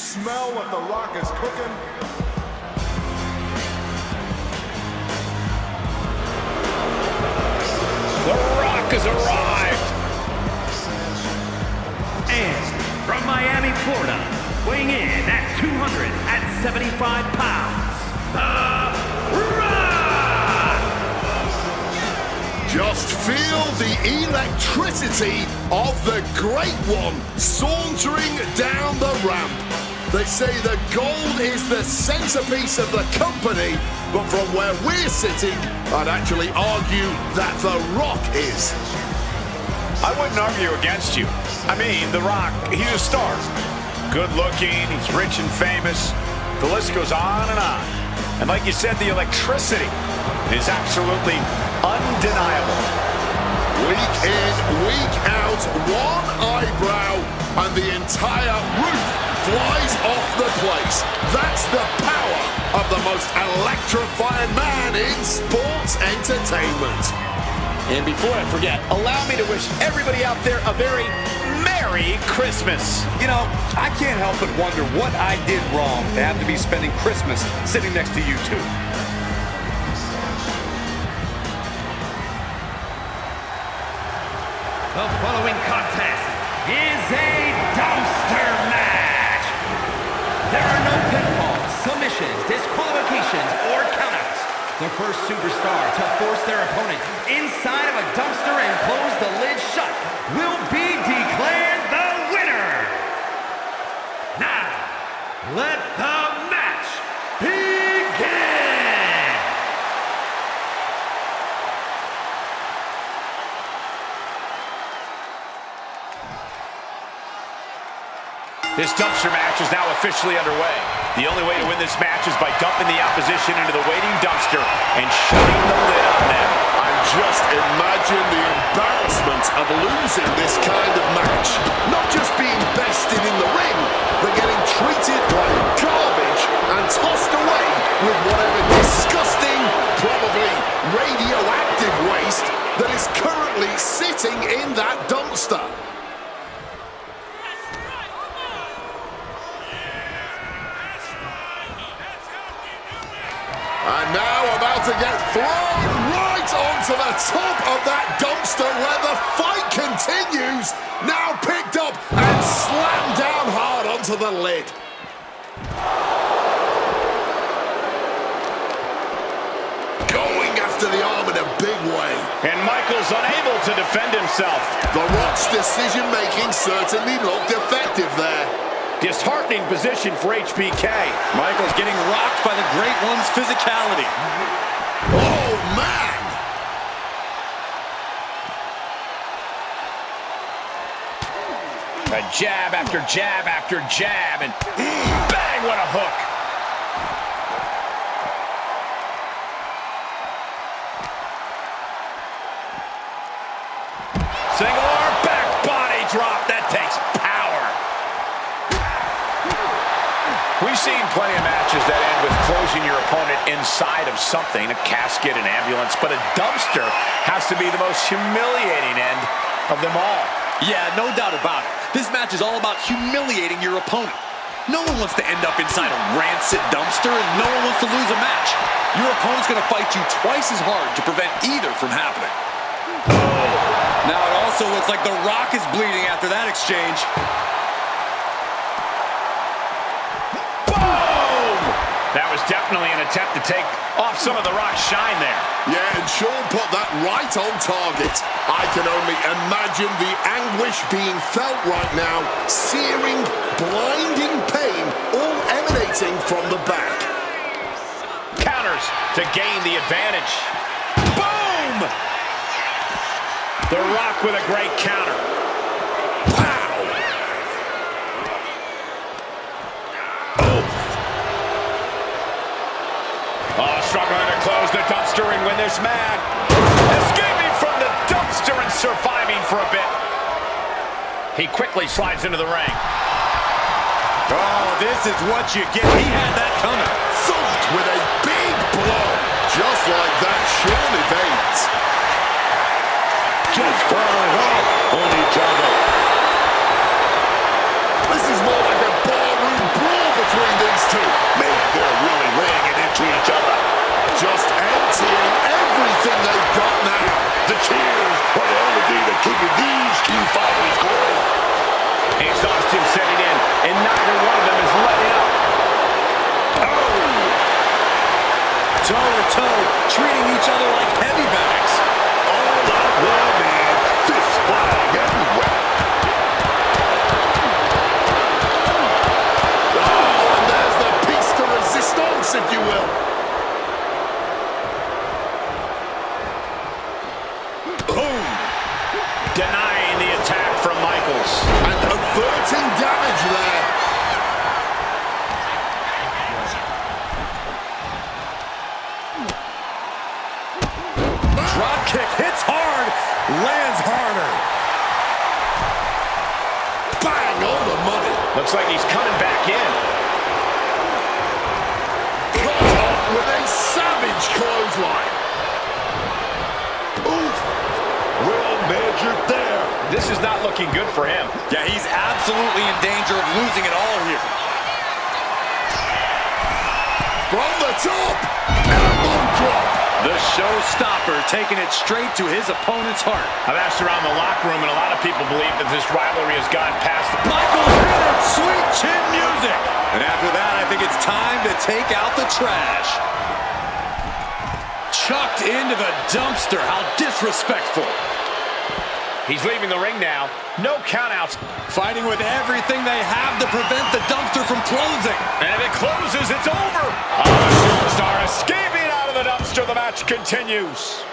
smell what The Rock is cooking? The Rock has arrived! And from Miami, Florida, weighing in at 275 pounds, The Rock! Just feel the electricity of the Great One sauntering down the ramp. They say the gold is the centerpiece of the company, but from where we're sitting, I'd actually argue that The Rock is. I wouldn't argue against you. I mean, The Rock, he's a star. Good looking, he's rich and famous. The list goes on and on. And like you said, the electricity is absolutely undeniable. Week in, week out, one eyebrow, and the entire roof flies off the place. That's the power of the most electrifying man in sports entertainment. And before I forget, allow me to wish everybody out there a very Merry Christmas. You know, I can't help but wonder what I did wrong to have to be spending Christmas sitting next to you two. The following contest is a dumpster match. There are no pinfalls, submissions, disqualifications, or countouts. The first superstar to force their opponent inside of a dumpster and close the lid shut will be declared the winner. Now, let the match begin. This dumpster match is now officially underway. The only way to win this match is by dumping the opposition into the waiting dumpster and shutting the lid on them. And just imagine the embarrassment of losing this kind of match. Not just being bested in the ring, but getting treated like garbage and tossed away with whatever disgusting, probably radioactive waste that is currently sitting in that dumpster. And now about to get thrown right onto the top of that dumpster where the fight continues. Now picked up and slammed down hard onto the lid. Going after the arm in a big way. And Michaels unable to defend himself. The Rock's decision-making certainly looked effective there. Disheartening position for HBK. Michaels getting rocked by the Great One's physicality. Oh, man! A jab after jab after jab, and bang, what a hook. Single arm, back body drop. That takes power. We've seen plenty of matches that end with closing your opponent inside of something, a casket, an ambulance, but a dumpster has to be the most humiliating end of them all. Yeah, no doubt about it. This match is all about humiliating your opponent. No one wants to end up inside a rancid dumpster, and no one wants to lose a match. Your opponent's going to fight you twice as hard to prevent either from happening. Now it also looks like The Rock is bleeding after that exchange. That was definitely an attempt to take off some of The Rock's shine there. Yeah, and Sean put that right on target. I can only imagine the anguish being felt right now, searing, blinding pain, all emanating from the back. Counters to gain the advantage. Boom! The Rock with a great counter. Pow! Oh, struggling to close the dumpster and win this match. Escaping from the dumpster and surviving for a bit. He quickly slides into the ring. Oh, this is what you get. He had that coming. Thumped with a big blow. Just like that, Sean evades. Just piling up on each other. This is more like a barroom brawl these two fighters go. Exhaustion setting in, and neither one of them is letting up. Toe-to-toe, treating each other like heavy bags. All out well, man. Fist flying everywhere. Oh, and there's the piece de resistance, if you will. Boom! Denying the attack from Michaels. And averting damage there. Drop kick hits hard, lands harder. Bang on the money. Looks like he's coming back in. Cut off with a savage clothesline. Oof. Well measured there. This is not looking good for him. Yeah, he's absolutely in danger of losing it all here. From the top. Elbow drop. The showstopper taking it straight to his opponent's heart. I've asked around the locker room, and a lot of people believe that this rivalry has gone past the... Michaels hit it, sweet chin music. And after that, I think it's time to take out the trash. Chucked into the dumpster. How disrespectful. He's leaving the ring now. No countouts. Fighting with everything they have to prevent the dumpster from closing. And if it closes, it's over. Oh, the superstar escaping out of the dumpster. The match continues.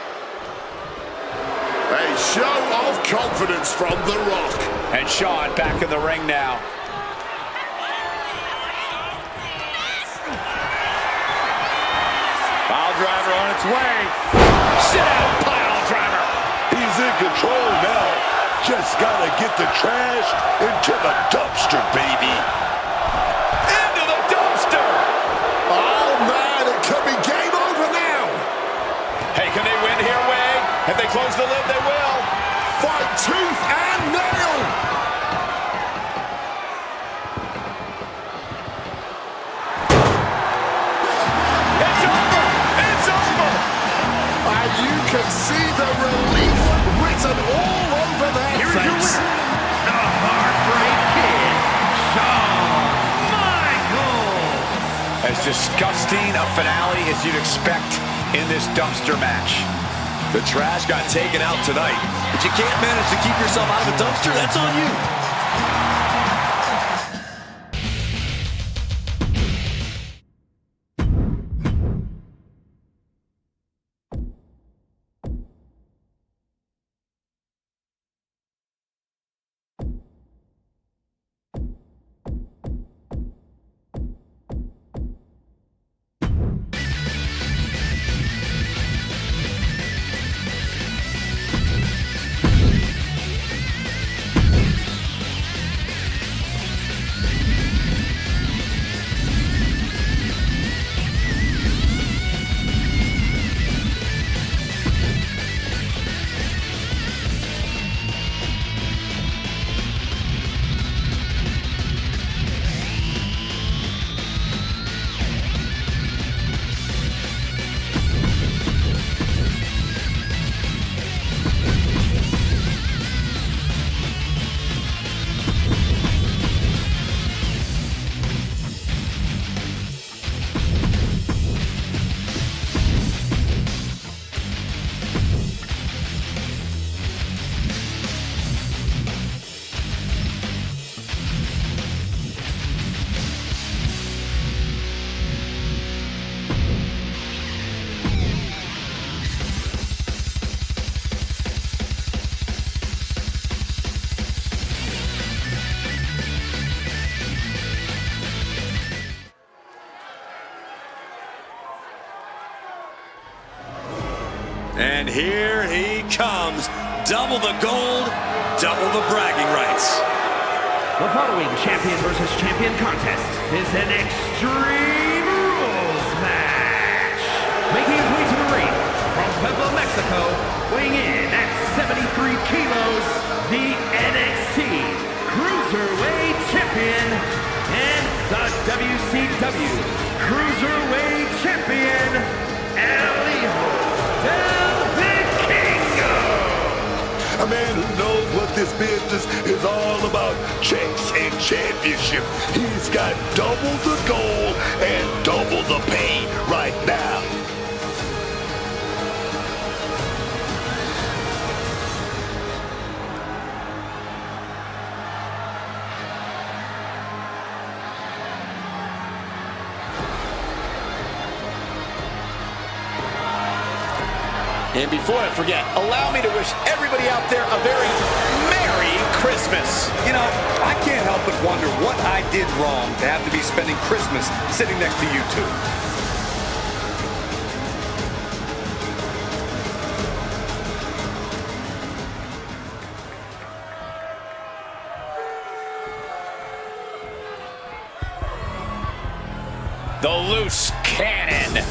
A show of confidence from The Rock. And Shawn back in the ring now. Pile driver on its way. Sit out, pile driver. He's in control now. Just gotta get the trash into the dumpster, baby. Into the dumpster. Oh, man, it could be game over now. Hey, can they win here, Wade? If they close the lid, they will. Fight tooth and nail. It's over. It's over. And you can see the relief written all over their Here is your face. winner, the Heartbreak Kid, Shawn Michaels. As disgusting a finale as you'd expect in this dumpster match. The trash got taken out tonight. If you can't manage to keep yourself out of the dumpster, that's on you. And here he comes. Double the gold, double the bragging rights. The following champion versus champion contest is an Extreme Rules match. Making his way to the ring from Puebla, Mexico, weighing in at 73 kilos, the NXT Cruiserweight Champion and the WCW Cruiserweight Champion, El Hijo del Vikingo. A man who knows practice is all about chase and championship. He's got double the goal and double the pay right now. And before I forget, allow me to wish everybody out there a very Merry Christmas. You know, I can't help but wonder what I did wrong to have to be spending Christmas sitting next to you two. The loose cannon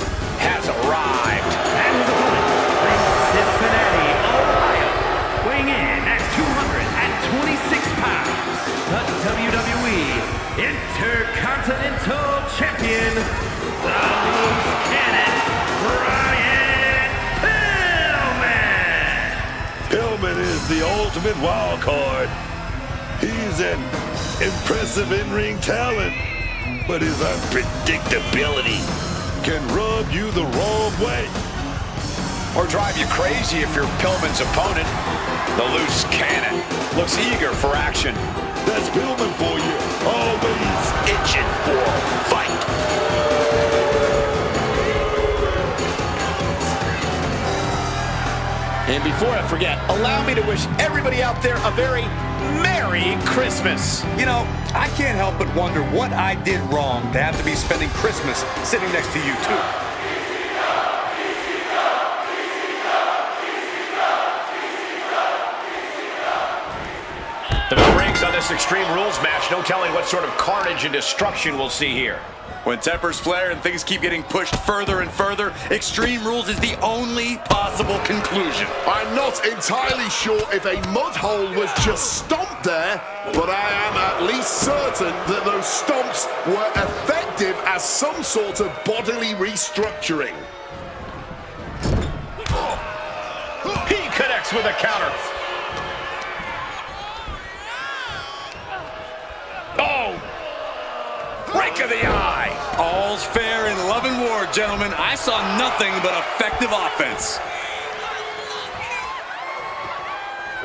has arrived. And his opponent from Cincinnati, Ohio, weighing in at 226 pounds, the WWE Intercontinental Champion, the loose cannon, Brian Pillman. Pillman is the ultimate wild card. He's an impressive in-ring talent, but his unpredictability can rub you the wrong way. Or drive you crazy if you're Pillman's opponent. The loose cannon looks eager for action. That's Pillman for you, always itching for a fight. And before I forget, allow me to wish everybody out there a very Merry Christmas. You know, I can't help but wonder what I did wrong to have to be spending Christmas sitting next to you two. The bell rings on this Extreme Rules match. No telling what sort of carnage and destruction we'll see here. When tempers flare and things keep getting pushed further and further, Extreme Rules is the only possible conclusion. I'm not entirely sure if a mud hole was just stomped there, but I am at least certain that those stomps were effective as some sort of bodily restructuring. He connects with a counter. Oh! Break of the eye. All's fair in love and war, gentlemen. I saw nothing but effective offense.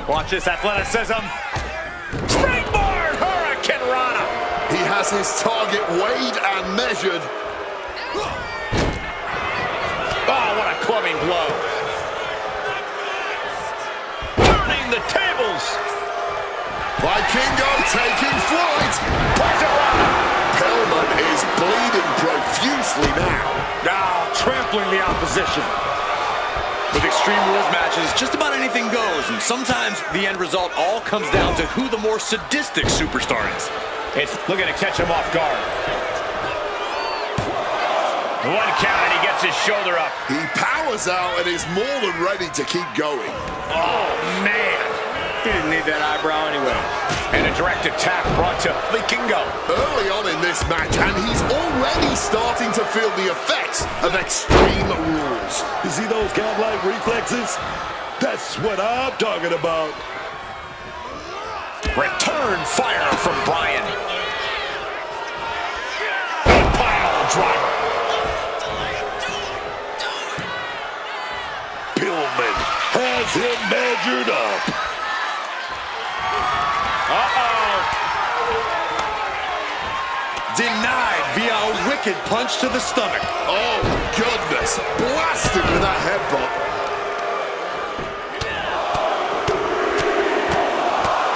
Watch this athleticism. Springboard Hurricane Rana. He has his target weighed and measured. Oh, what a clubbing blow. Turning the tables. Vikingo taking flight. Pillman is bleeding profusely now. Now trampling the opposition. With Extreme Rules matches, just about anything goes, and sometimes the end result all comes down to who the more sadistic superstar is. It's looking to catch him off guard. One count and he gets his shoulder up. He powers out and is more than ready to keep going. Oh, man. He didn't need that eyebrow anyway. And a direct attack brought to Vikingo. Early on in this match, and he's already starting to feel the effects of Extreme Rules. You see those cat-like reflexes? That's what I'm talking about. Return fire from Brian. Pile driver. Pillman has him measured up. Denied via a wicked punch to the stomach. Oh, goodness. Blasted with that headbutt.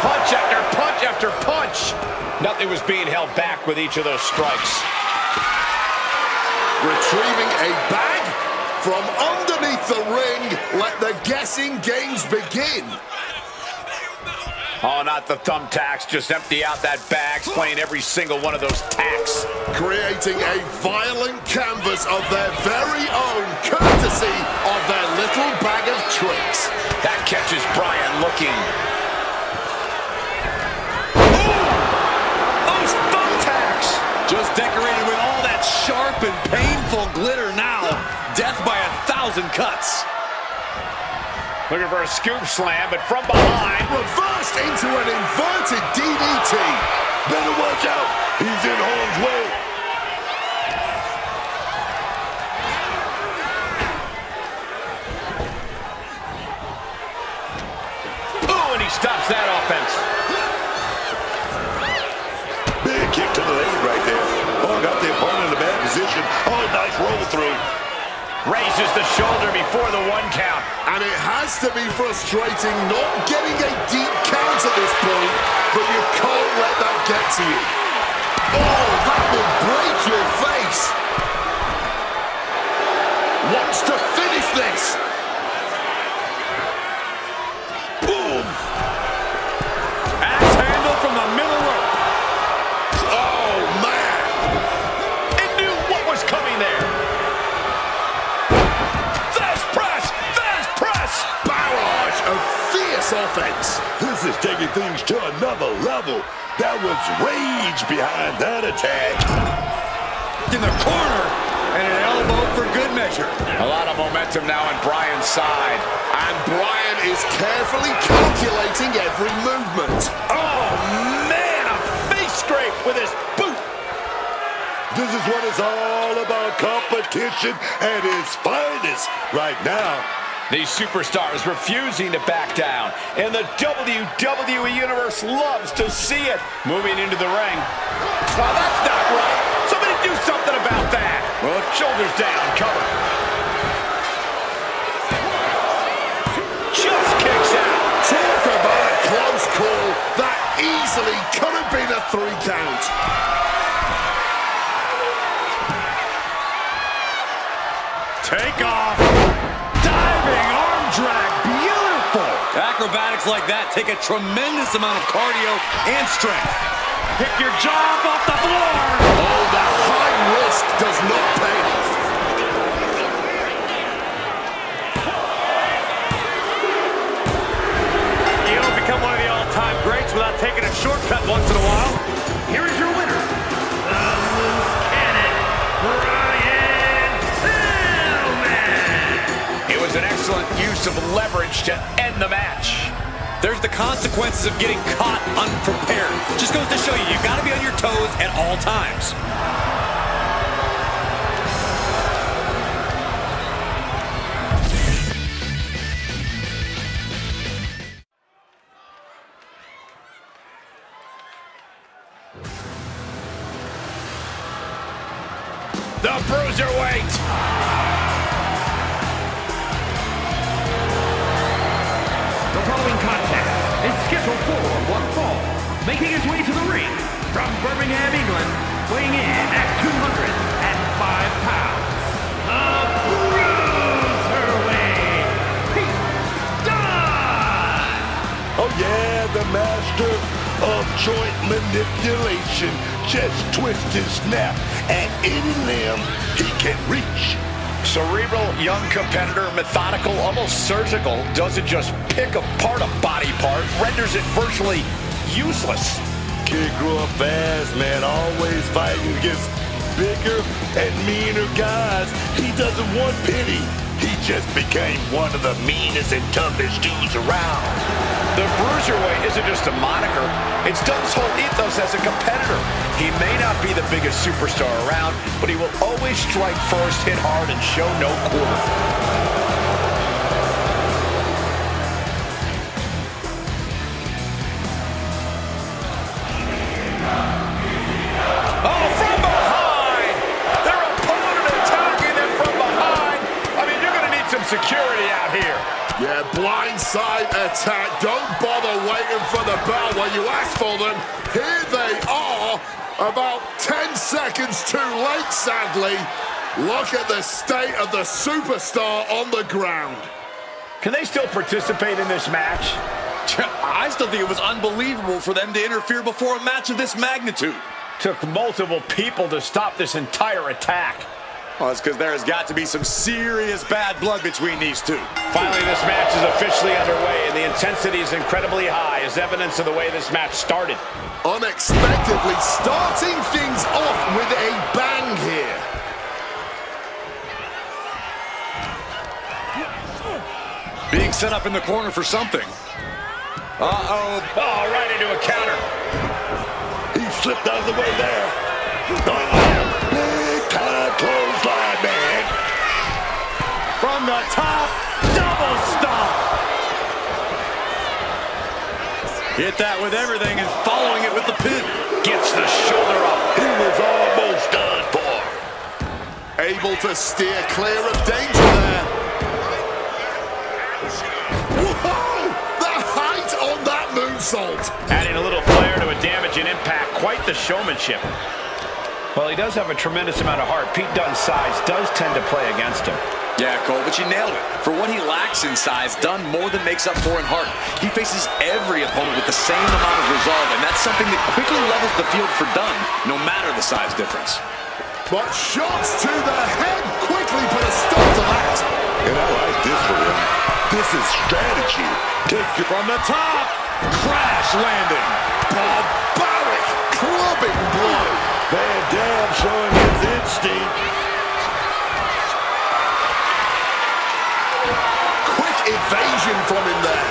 Punch after punch after punch. Nothing was being held back with each of those strikes. Retrieving a bag from underneath the ring. Let the guessing games begin. Oh, not the thumbtacks. Just empty out that bag, playing every single one of those tacks. Creating a violent canvas of their very own, courtesy of their little bag of tricks. That catches Brian looking. Those thumbtacks! Just decorated with all that sharp and painful glitter now. Death by 1,000 cuts. Looking for a scoop slam, but from behind. Reverse reversed into an inverted DDT. Better watch out. He's in harm's way. Oh, and he stops that offense. Big kick to the leg right there. Oh, got the opponent in a bad position. Oh, nice roll through. Raises the shoulder before the 1 count. And it has to be frustrating not getting a deep count at this point, but you can't let that get to you. Oh, that will break your face. Wants to finish this. Boom. Axe handle from the middle rope. Oh, man. It knew what was coming there. Barrage of fierce offense. This is taking things to another level. That was rage behind that attack. In the corner, and an elbow for good measure. A lot of momentum now on Bryan's side. And Bryan is carefully calculating every movement. Oh, man, a face scrape with his boot. This is what it's all about, competition at its finest right now. These superstars refusing to back down, and the WWE Universe loves to see it. Moving into the ring. Oh, that's not right. Somebody do something about that. Well, shoulders down, cover. Just kicks out. Talk about a close call. That easily could have been a 3 count. Take off. Diving arm drag. Beautiful. Acrobatics like that take a tremendous amount of cardio and strength. Pick your jaw off the floor. Oh, the high risk does not pay off. You don't become one of the all-time greats without taking a shortcut once in a while. Here is your winner, the loose cannon, Bryan Pillman. It was an excellent use of leverage to end the match. There's the consequences of getting caught unprepared. Just goes to show you, you've got to be on your toes at all times. The Bruiserweight. The following contest is scheduled for one fall. Making his way to the ring from Birmingham, England, weighing in at 205 pounds, the Bruiserweight, Pete Dunne! Oh yeah, the master of joint manipulation. Just twist and snap at any limb he can reach. Cerebral, young competitor, methodical, almost surgical, doesn't just pick apart a body part, renders it virtually useless. Kid grew up fast, man, always fighting against bigger and meaner guys. He doesn't want pity. He just became one of the meanest and toughest dudes around. The Bruiserweight isn't just a moniker. It's Dunne's whole ethos as a competitor. He may not be the biggest superstar around, but he will always strike first, hit hard, and show no quarter. Oh, from behind! Their opponent attacking them from behind. I mean, you're going to need some security out here. Yeah, blindside attack. Don't bother waiting for the bell when you ask for them. Here they are, about 10 seconds too late, sadly. Look at the state of the superstar on the ground. Can they still participate in this match? I still think it was unbelievable for them to interfere before a match of this magnitude. Took multiple people to stop this entire attack. Well, it's because there has got to be some serious bad blood between these two. Finally, this match is officially underway, and the intensity is incredibly high, as evidence of the way this match started. Unexpectedly starting things off with a bang here. Being set up in the corner for something. Uh-oh. Oh, right into a counter. He slipped out of the way there. Big time clothesline, man. From the top, double stomp. Hit that with everything and following it with the pin. Gets the shoulder up. He was almost done for. Able to steer clear of danger there. Whoa! The height on that moonsault. Adding a little flair to a damage and impact. Quite the showmanship. Well, he does have a tremendous amount of heart. Pete Dunne's size does tend to play against him. Yeah, Cole, but you nailed it. For what he lacks in size, Dunne more than makes up for in heart. He faces every opponent with the same amount of resolve, and that's something that quickly levels the field for Dunne, no matter the size difference. But shots to the head quickly put a stop to that. And I like this for him. This is strategy. Kick from the top. Crash landing. Barbaric clubbing blow. Van Dam showing his instinct. Quick evasion from him there.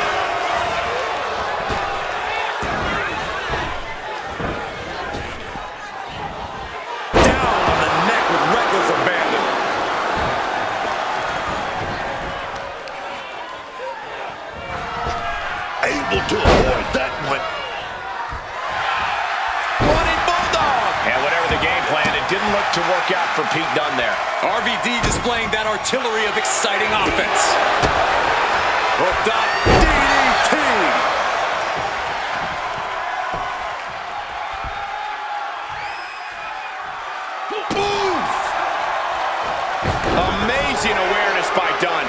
Down on the neck with reckless abandon. Able to avoid that one. Running Bulldog. And whatever the game plan, it didn't look to work out for Pete Dunne there. RVD displaying that artillery of exciting offense. Hooked up. DDT. Oof. Amazing awareness by Dunne.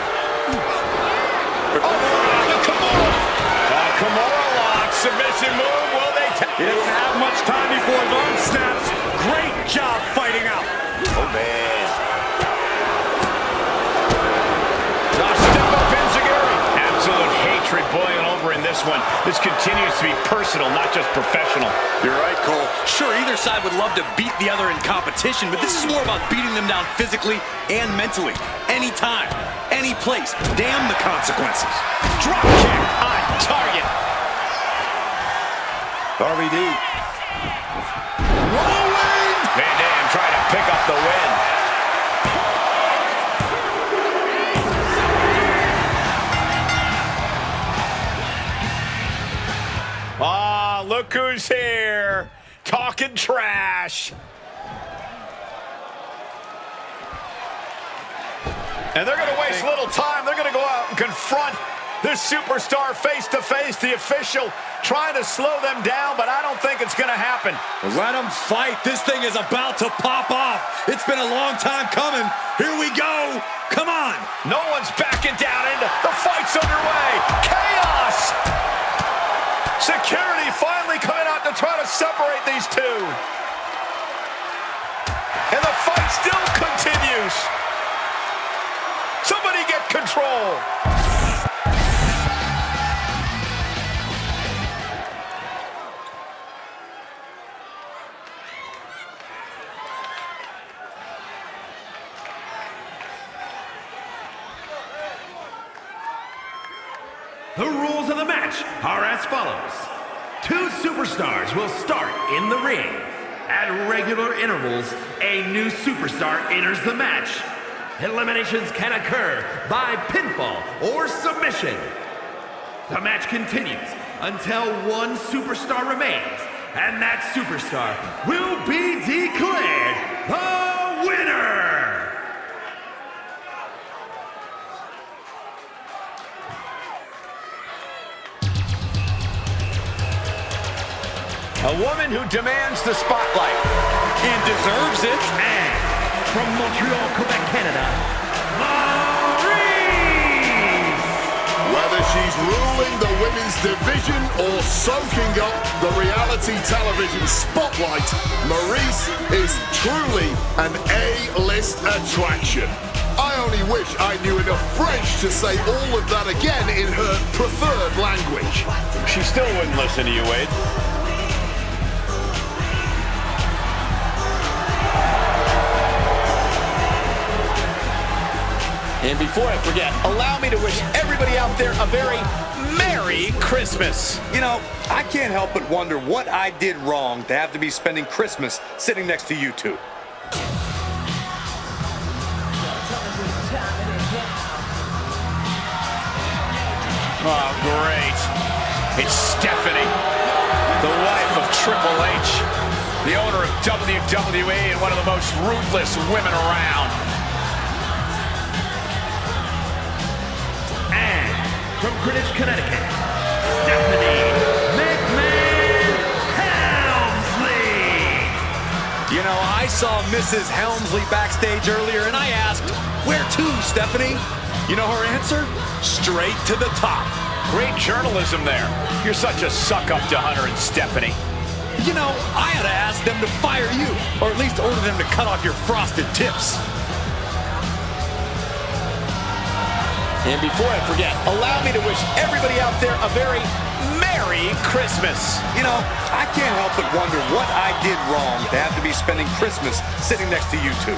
Kimura lock, submission move. Will they take? He doesn't have much time before his arm snaps. Great job fighting out. Oh, man. Now step up Enziguri. Absolute hatred boiling over in this one. This continues to be personal, not just professional. You're right, Cole. Sure, either side would love to beat the other in competition, but this is more about beating them down physically and mentally. Anytime, any place. Damn the consequences. Drop kick on target. RVD. Rolling. Van Dam trying to pick up the win. Ah, look who's here. Talking trash. And they're going to waste little time. They're going to go out and confront this superstar face-to-face. The official trying to slow them down, but I don't think it's going to happen. Let them fight. This thing is about to pop off. It's been a long time coming. Here we go. Come on. No one's backing down, and the fight's underway. Chaos! Security finally coming out to try to separate these two. And the fight still continues. Somebody get control. The rules of the match are as follows. 2 superstars will start in the ring. At regular intervals, a new superstar enters the match. Eliminations can occur by pinfall or submission. The match continues until one superstar remains, and that superstar will be declared the winner! A woman who demands the spotlight. And deserves it. And from Montreal, Quebec, Canada, Maryse! Whether she's ruling the women's division or soaking up the reality television spotlight, Maryse is truly an A-list attraction. I only wish I knew enough French to say all of that again in her preferred language. She still wouldn't listen to you, Wade. And before I forget, allow me to wish everybody out there a very Merry Christmas. You know, I can't help but wonder what I did wrong to have to be spending Christmas sitting next to you two. Oh, great. It's Stephanie, the wife of Triple H, the owner of WWE and one of the most ruthless women around. And from Greenwich, Connecticut, Stephanie McMahon Helmsley. You know, I saw Mrs. Helmsley backstage earlier, and I asked, where to, Stephanie? You know her answer? Straight to the top. Great journalism there. You're such a suck-up to Hunter and Stephanie. You know, I ought to ask them to fire you, or at least order them to cut off your frosted tips. And before I forget, allow me to wish everybody out there a very Merry Christmas. You know, I can't help but wonder what I did wrong to have to be spending Christmas sitting next to you two.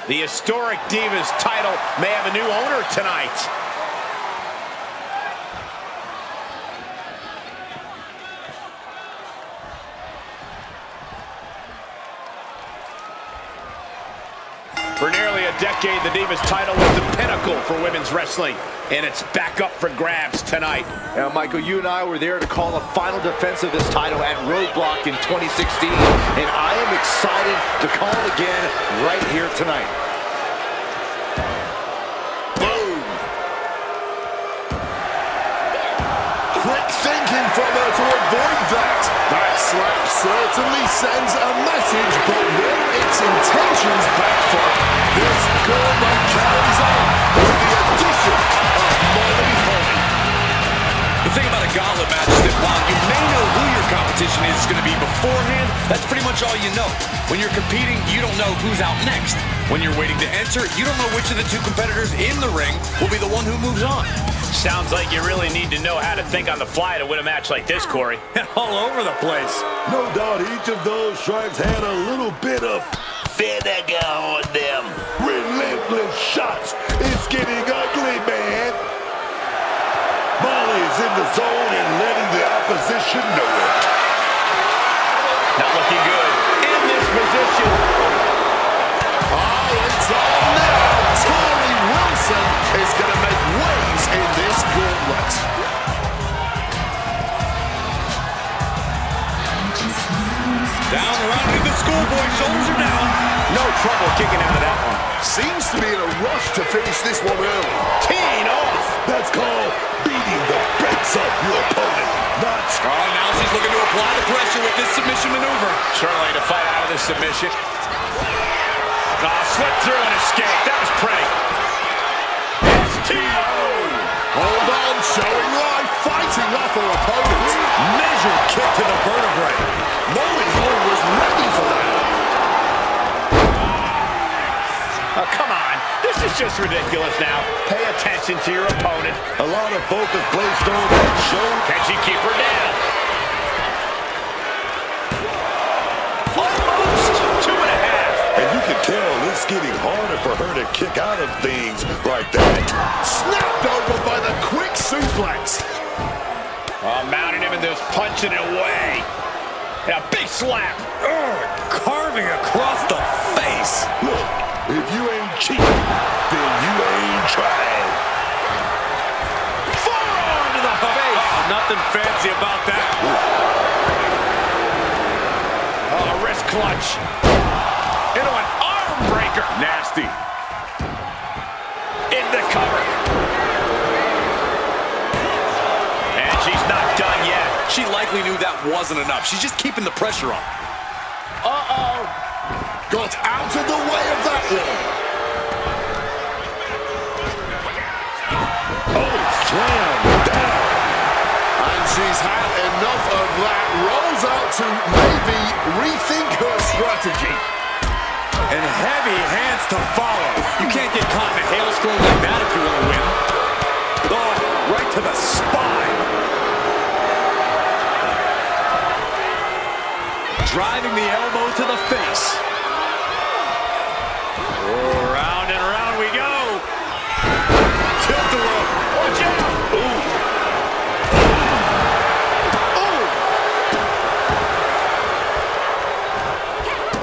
The historic Divas title may have a new owner tonight. For nearly a decade, the Divas title was the pinnacle for women's wrestling, and it's back up for grabs tonight. Now, Michael, you and I were there to call a final defense of this title at Roadblock in 2016, and I am excited to call it again right here tonight. Boom! Quick thinking from her to avoid that. That slap certainly sends a message, but will its intentions backfire? This gauntlet carries on with the addition of Molly Holly. The thing about a gauntlet match is that while you may know who your competition is going to be beforehand, that's pretty much all you know. When you're competing, you don't know who's out next. When you're waiting to enter, you don't know which of the two competitors in the ring will be the one who moves on. Sounds like you really need to know how to think on the fly to win a match like this, Corey. All over the place. No doubt each of those strikes had a little bit of vinegar on them. Relentless shots. It's getting ugly, man. Molly's in the zone and letting the opposition know it. Not looking good. In this position. Oh, it's on now. Tori Wilson is going to make waves in this gauntlet. Down around to the schoolboy. Shoulders are down. No trouble kicking out of that one. Seems to be in a rush to finish this one early. Teeing off. That's called beating the brakes off your opponent. Not Oh, now she's looking to apply the pressure with this submission maneuver. Shirley to fight out of this submission. Slip through and escape. That was pretty. STO. Hold on, showing life, fighting off her opponent. Measured kick to the vertebrae. Molly Holly was ready for that. Oh, come on. This is just ridiculous now. Pay attention to your opponent. a lot of focus placed on that shoulder. Can she keep her down? Almost 2.5. And you can tell it's getting harder for her to kick out of things like that. Snapped over by the quick suplex. Mounting him and just punching it away. And a big slap. Carving across the face. Look, if you ain't cheating, then you ain't trying. Forearm to the face. Nothing fancy about that. Wrist clutch. Into an arm breaker. Nasty. In the cover. And she's not done yet. She likely knew that wasn't enough. She's just keeping the pressure on. Got out of the way of that one. Oh, slam down. And she's had enough of that. Rolls out to maybe rethink her strategy. And heavy hands to follow. You can't get caught in a hailstorm like that if you want to win. Oh, right to the spine. Driving the elbow to the face. Oh, round and round we go. Tilt-a-whirl. Watch out. Ooh. Oh!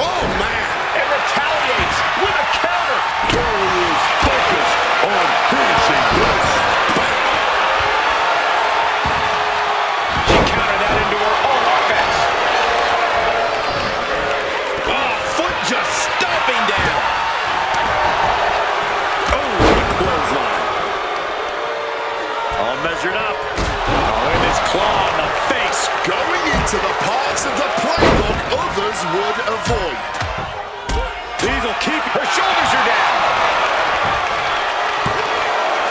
Oh, man! It retaliates with a counter. Corey is focused on finishing this. She countered that into her own offense. Oh, foot just stomping down. Oh, the clothesline. All measured up. Oh, and this claw in the face. Going into the parts of the playbook others would avoid. These will keep her shoulders are down.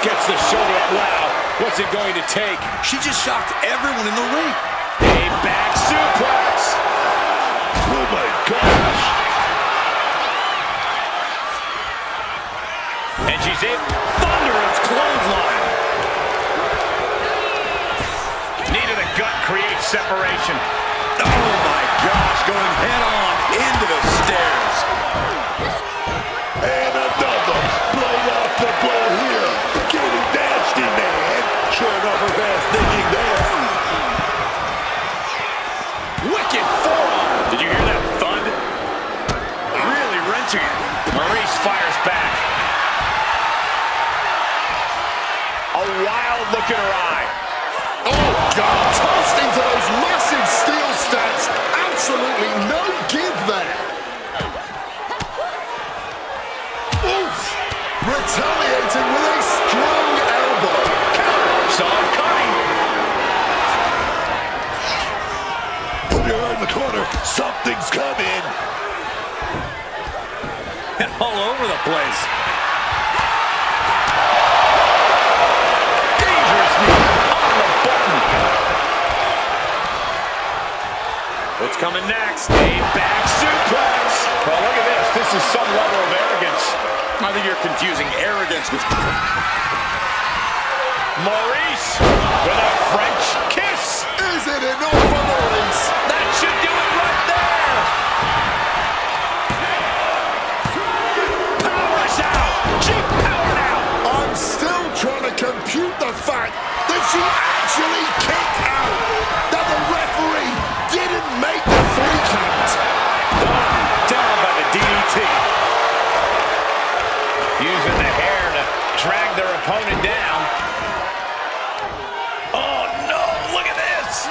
Gets the shoulder up. Wow, what's it going to take? She just shocked everyone in the ring. A back suplex. Oh my gosh! And she's in. Thunderous clothesline. Knee to the gut creates separation. Oh my gosh, going head on into the stairs. And another blow off the blow here. Getting nasty, man. Showing off her fast thinking there. Wicked forearm. Did you hear that thud? Really wrenching it. Maurice fires back. A wild look in her eye. Oh, God! Tossed into those massive steel steps. Absolutely no give there. Oof! Retaliated with a strong elbow. Saw it coming. Put your arm in the corner. Something's coming. And all over the place. Dangerous knee on the button. What's coming next? A back suplex. Well, look at this. This is some level of arrogance. I think you're confusing arrogance with... Maurice with a French kiss. Is it enough for Maurice? That should do it right there. Powers out. She powered out. I'm still trying to compute the fact that she actually kicked out. That the referee didn't make the 3 count. Down by the DDT. Using the hair to drag their opponent down. Oh no, look at this.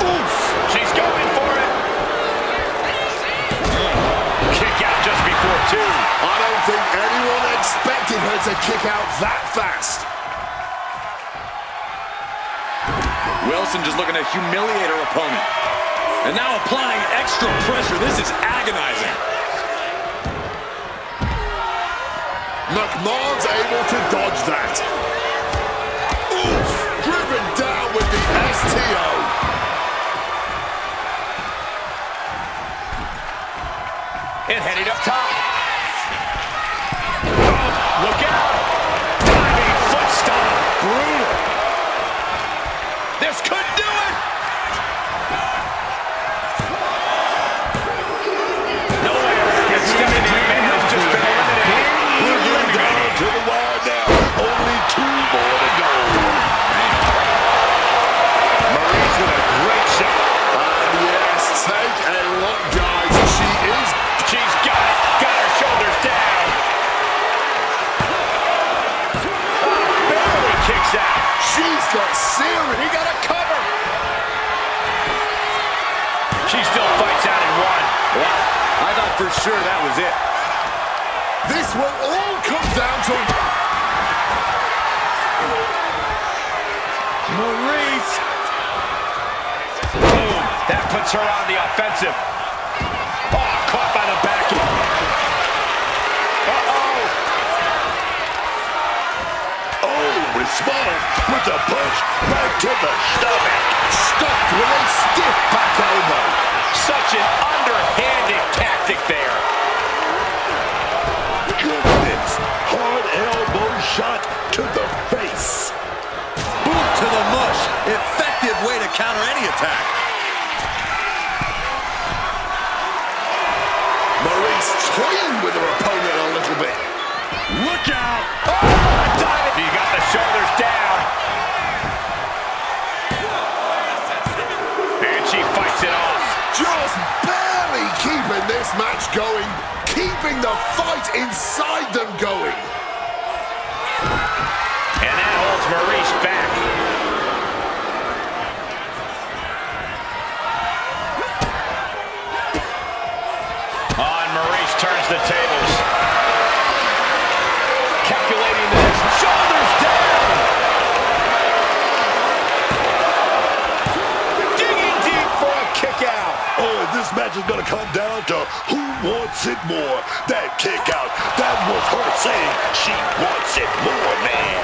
Oof, she's going for it. Kick out just before 2. I don't think anyone expected her to kick out that fast. Wilson just looking to humiliate her opponent. And now applying extra pressure. This is agonizing. McMahon's able to dodge that. Oof! Driven down with the STO. And heading up top. Oh, look out. Diving foot stomp. Brutal. This could do it. No way. It's stepping in. Man has just been eliminated. We're getting down to the wire now. Only 2 more to go. Maurice with a great shot. And yes, take a look, guys. She's got it. Got her shoulders down. Barely kicks out. She's got serious. He got a cover. She still fights out in 1. Wow, I thought for sure that was it. This will all come down to... Maurice. Boom. That puts her on the offensive. Oh, caught by the back end. Uh-oh. Oh, response with a punch right to the stomach. Stopped with a stiff back elbow. Such an underhanded tactic there. Goodness. Hard elbow shot to the face. Boot to the mush. Effective way to counter any attack. Maurice toying with her opponent a little bit. Look out. He got the shoulders down. And she fights it off. Just barely keeping this match going. Keeping the fight inside them going. And that holds Maurice back. On Maurice turns the tables. Calculating this. Shoulders down. Digging deep for a kick out. Oh, this match is going to come down to who wants it more. That kick out, that was her saying she wants it more, man.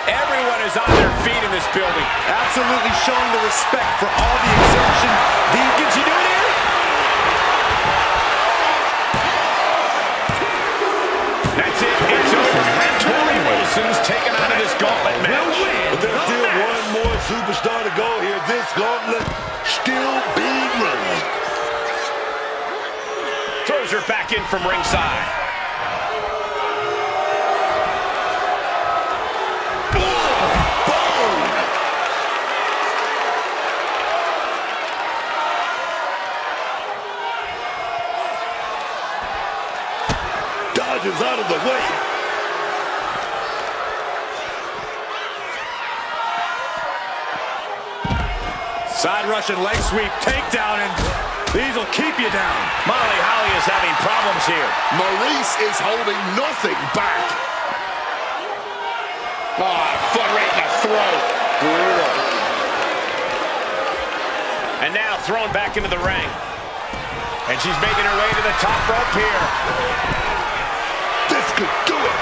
Everyone is on their feet in this building. Absolutely showing the respect for all the exertion. Can she do it here? That's it. It's over. And Torrie Wilson's taken out of this gauntlet match. But there's still one more superstar to go here. This gauntlet still being run. Throws her back in from ringside. Dodges out of the way. Side Russian leg sweep, takedown, and these will keep you down. Molly Holly is having problems here. Maurice is holding nothing back. Foot right in the throat. Brutal. And now thrown back into the ring. And she's making her way to the top rope here. This could do it.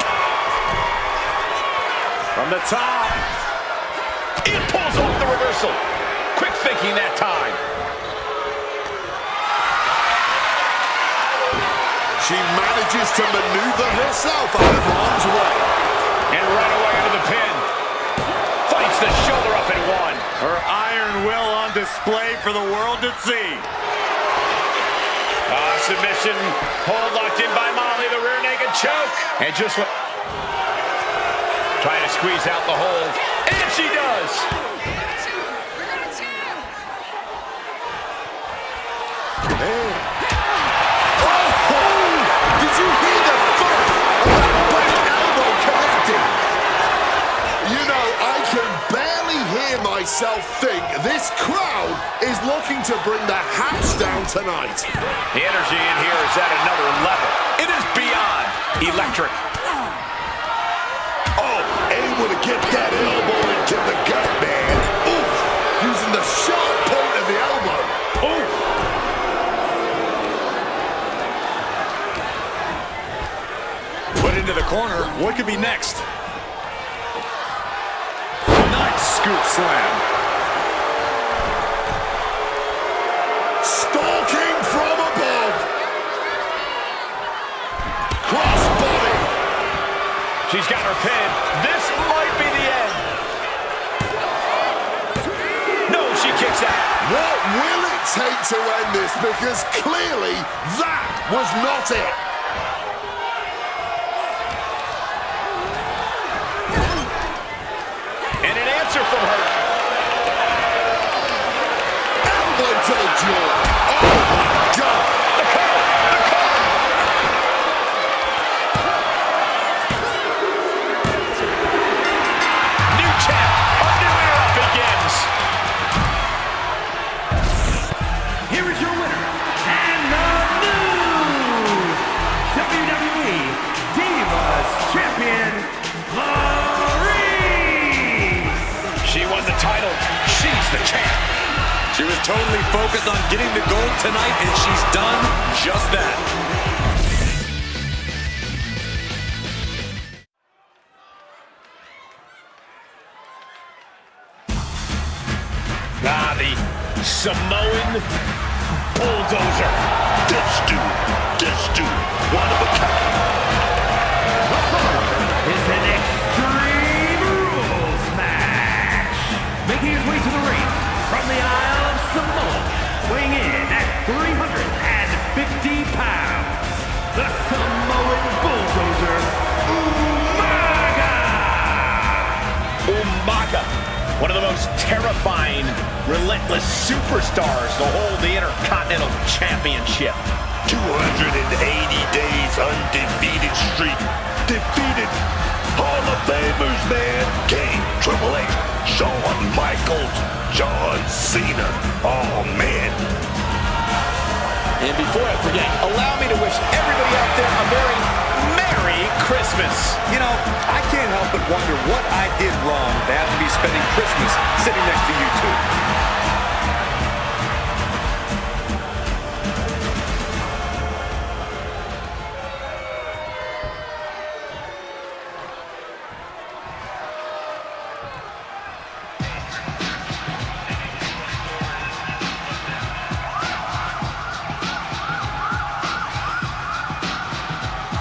From the top. It pulls off the reversal. Quick thinking that time. She manages to maneuver herself out of harm's way. And right away into the pin. Fights the shoulder up and one. Her iron will on display for the world to see. Submission. Hold locked in by Molly. The rear naked choke. And just what... Trying to squeeze out the hold. And she does. Did you hear the thud of that back elbow connecting? You know, I can barely hear myself think this crowd is looking to bring the house down tonight. The energy in here is at another level. It is beyond electric. Oh, able to get that elbow into the gut, man. Oof, using the sharp point of the elbow. Oof. Put into the corner. What could be next? Nice scoop slam. Stalking from above. Crossbody. She's got her pin. This might be the end. No, she kicks out. What will it take to end this? Because clearly that was not it. And an answer from her. Elbow to the jaw. Oh my God. The cover. The cover. New champ. A new era begins. Here is your winner, and the new WWE Divas Champion, Maurice! She won the title. She's the champ. She was totally focused on getting the gold tonight, and she's done just that. The Samoan bulldozer. This dude, one of a kind. Is an Extreme Rules match. Making his way to the ring from the Isle of Samoa, weighing in at 350 pounds, the Samoan bulldozer, Umaga, one of the most terrifying, relentless superstars to hold the Intercontinental Championship. 280 days undefeated streak. Defeated Hall of Famers, man. Kane, Triple H, Shawn Michaels, John Cena. Oh, man. And before I forget, allow me to wish everybody out there a very Merry Christmas. You know, I can't help but wonder what I did wrong to have to be spending Christmas sitting next to you two.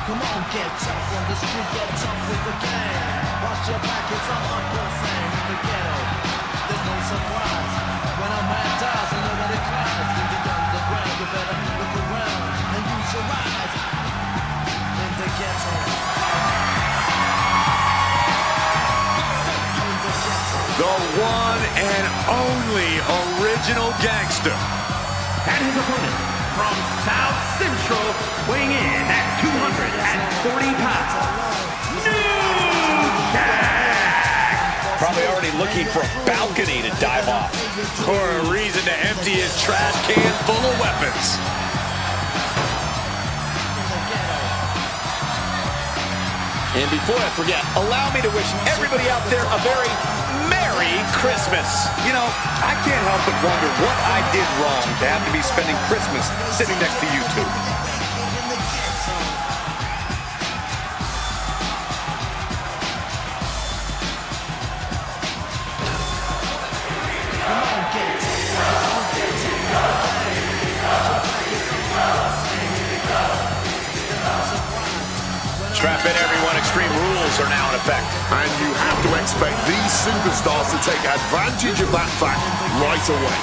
Come on, get tough on the street, get tough with the gang. Watch your back, it's a hardcore thing in the ghetto. There's no surprise when a man dies and nobody cries. In the underground, you better look around and use your eyes. In the ghetto. The one and only original gangster. and his opponent from South Central, weighing in at 240 pounds, New Jack! Probably already looking for a balcony to dive off, or a reason to empty his trash can full of weapons. And before I forget, allow me to wish everybody out there a very Merry Christmas. You know, I can't help but wonder what I did wrong to have to be spending Christmas sitting next to you two. Strap in, everyone. Extreme Rules are now in effect. And you have to expect these superstars to take advantage of that fact right away.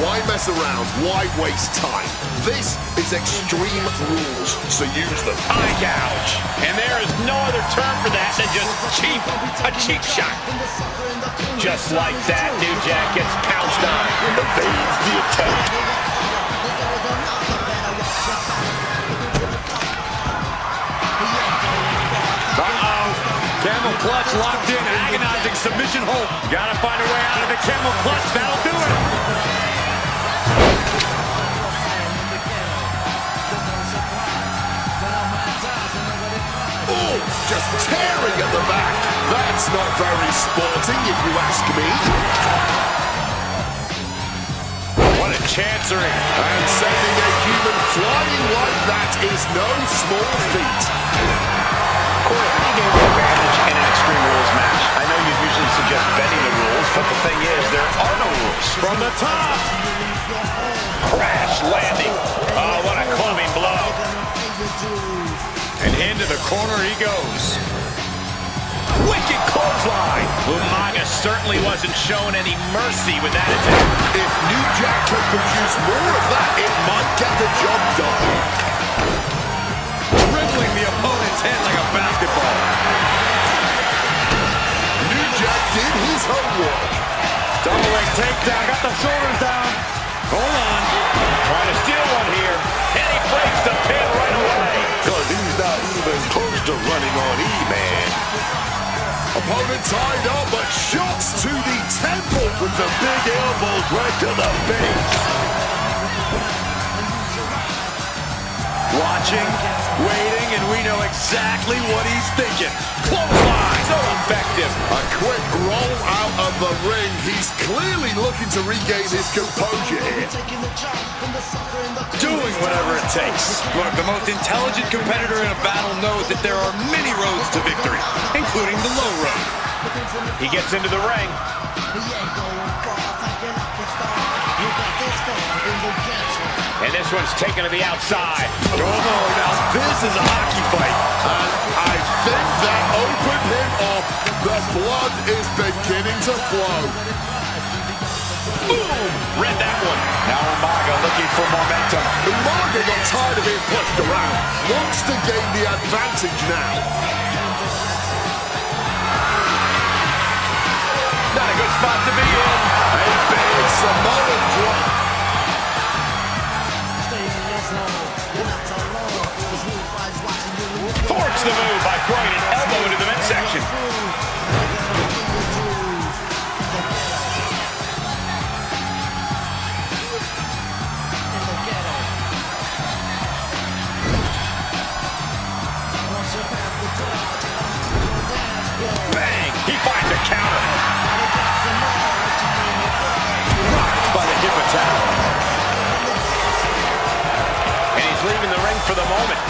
Why mess around? Why waste time? This is Extreme Rules, so use them. Eye gouge. And there is no other term for that than just cheap, a cheap shot. Just like that, New Jack gets pounced on. Evades the attack. Camel clutch locked in, agonizing submission hold. Gotta find a way out of the camel clutch. That'll do it. Oh, just tearing at the back. That's not very sporting, if you ask me. What a chancery. And sending a human flying like that is no small feat. Corey, how do you gain the advantage in an Extreme Rules match? I know you usually suggest bending the rules, but the thing is, there are no rules. From the top. Crash landing. Oh, what a clubbing blow. And into the corner he goes. Wicked clothesline. Umaga certainly wasn't shown any mercy with that attack. If New Jack can produce more of that, it might get the job done. Dribbling the opponent's head like a basketball. New Jack did his homework. Double leg takedown. Got the shoulders down. Hold on. Trying to steal one here. And he breaks the pin right away. Cause he's not even close to running on E-Man. Opponent tied up, but shots to the temple. With the big elbows right to the face. Watching, waiting, and we know exactly what he's thinking. Clothesline, so effective. A quick roll out of the ring. He's clearly looking to regain his composure here. Doing whatever it takes. Look, the most intelligent competitor in a battle knows that there are many roads to victory, including the low road. He gets into the ring. And this one's taken to the outside. Oh, now this is a hockey fight. And I think that opened him up. The blood is beginning to flow. Boom! Read that one. Now Umaga looking for momentum. Umaga got tired of being pushed around. Wants to gain the advantage now. Not a good spot to be in. A big Samoan drop. Thwarts the move by throwing an elbow into the midsection. Bang! He finds a counter. Rocked by the hip attack. And he's leaving the ring for the moment.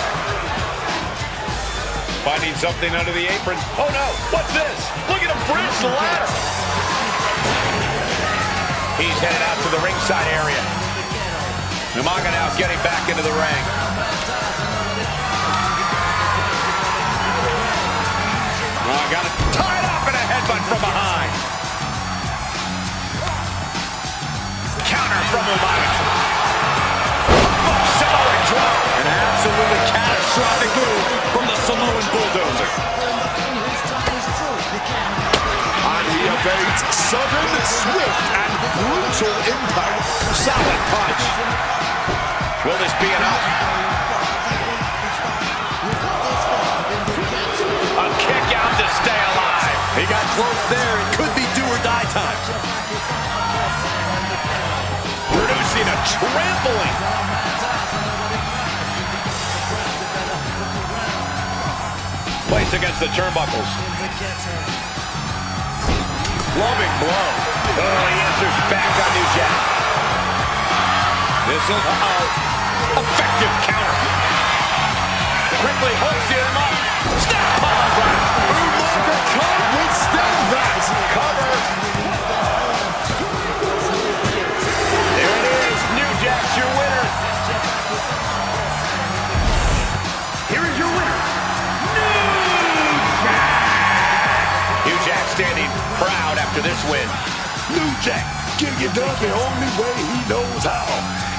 Finding something under the apron. Oh no, what's this? Look at him bridge the ladder. He's headed out to the ringside area. Umaga now getting back into the ring. Oh, got it tied up in a headbutt from behind. Counter from Umaga. Samoan drop. An absolutely catastrophic move from the Samoan bulldozer. And he evades sudden, swift, and brutal impact. Solid punch. Will this be enough? A kick out to stay alive. He got close there. It could be do or die time. Producing a trampling. Placed against the turnbuckles. Loving blow. Oh, he answers back on New Jack. This will, effective counter. Quickly hooks him up. Snap pile driver. Umaga can't withstand that. Cover. There it is. New Jack's your winner. Here is your winner. New Jack standing proud after this win. New Jack getting it done the only way he knows how.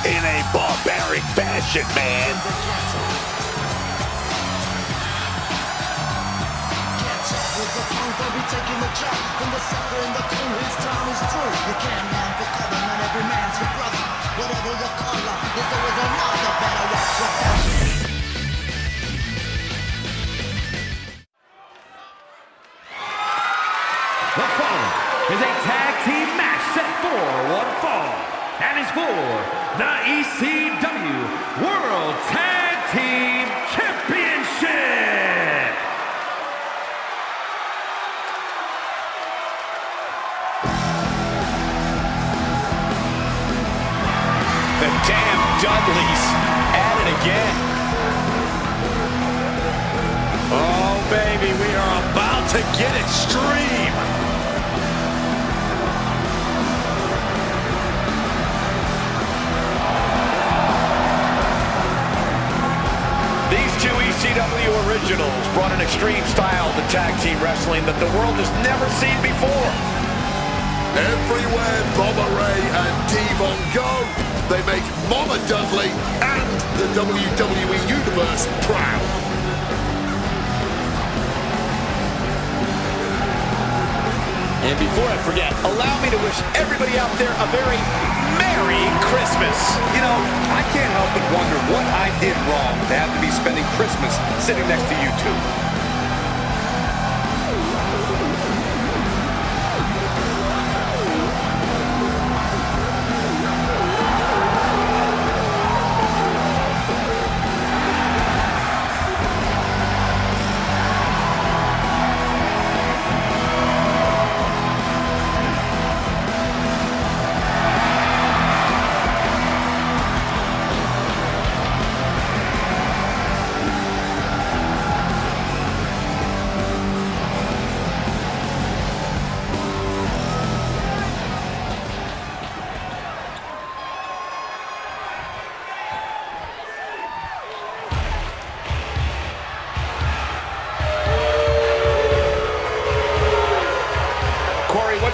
In a barbaric fashion, man. The following is a tag team match set for one fall and is for the ECW World Tag Team Championship. The damn Dudleys at it again. Oh, baby, we are about to get extreme. These two ECW originals brought an extreme style to tag team wrestling that the world has never seen before. Everywhere Bubba Ray and Devon go, they make Mama Dudley and the WWE Universe proud. And before I forget, allow me to wish everybody out there a very Merry Christmas. You know, I can't help but wonder what I did wrong to have to be spending Christmas sitting next to you two.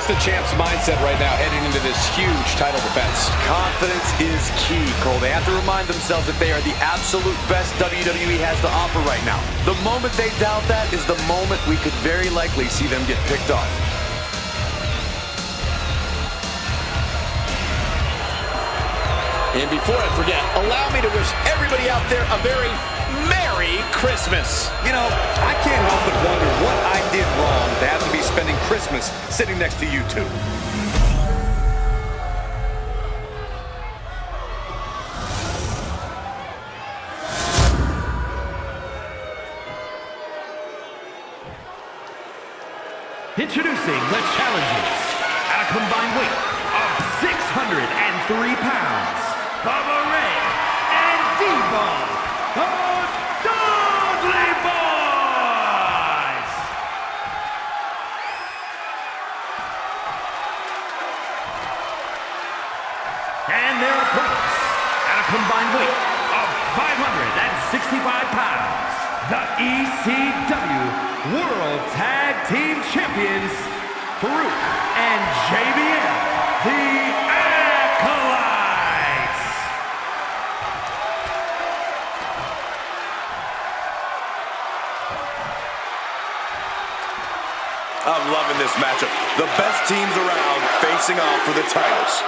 the champ's mindset right now heading into this huge title defense? Confidence is key, Cole. They have to remind themselves that they are the absolute best WWE has to offer right now. The moment they doubt that is the moment we could very likely see them get picked off. And before I forget, allow me to wish everybody out there a very Merry Christmas. You know, I can't help but wonder what I did wrong to have to be spending Christmas sitting next to you two. Introducing the challengers at a combined weight of 603 pounds, Bubba Ray and D-Von, the Dudley Boys! And their opponents at a combined weight of 565 pounds, the ECW World Tag Team Champions, Farouk and JBL, the Acolytes. I'm loving this matchup. The best teams around facing off for the titles.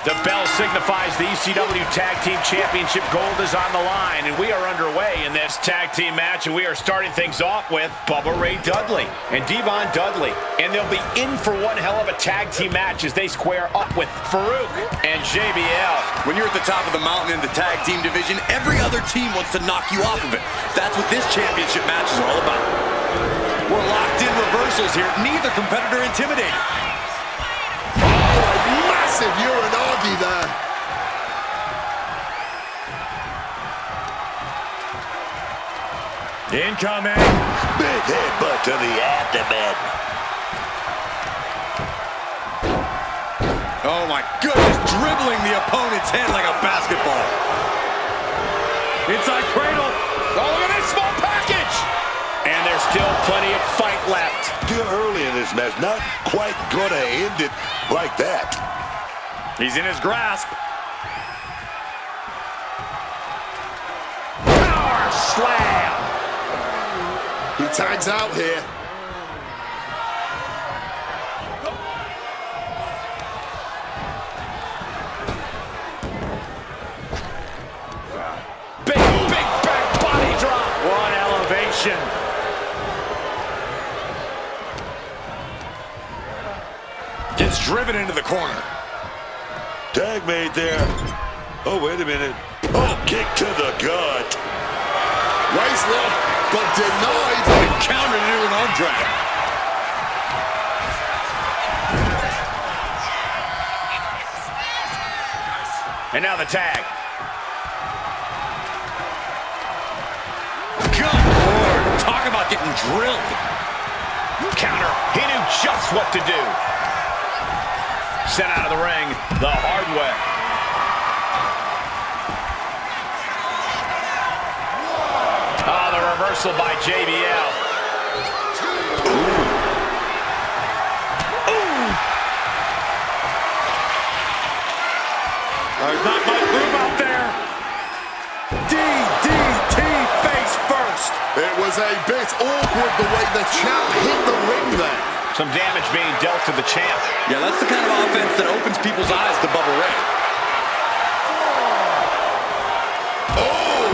The bell signifies the ECW Tag Team Championship gold is on the line, and we are underway in this tag team match, and we are starting things off with Bubba Ray Dudley and D-Von Dudley, and they'll be in for one hell of a tag team match as they square up with Farouk and JBL. When you're at the top of the mountain in the tag team division, every other team wants to knock you off of it. That's what this championship match is all about. We're locked in reversals here, neither competitor intimidated. Massive Uranagi there. Incoming. Big headbutt to the abdomen. Oh my goodness, dribbling the opponent's head like a basketball. Inside cradle. Oh, look at this small package! And there's still plenty of fight left. Still early in this match. Not quite gonna end it like that. He's in his grasp. Power slam! He tags out here. Big back body drop. One elevation. Gets driven into the corner. Tag made there. Oh, wait a minute. Oh, kick to the gut. Waistlock, but denied. And countered into an arm drag. And now the tag. Good Lord, talk about getting drilled. Counter. He knew just what to do. Sent out of the ring the hard way. Oh, the reversal by JBL. There's not much room out there. DDT face first. It was a bit awkward the way the champ hit the ring there. Some damage being dealt to the champ. Yeah, that's the kind of offense that opens people's eyes to Bubba Ray. Oh!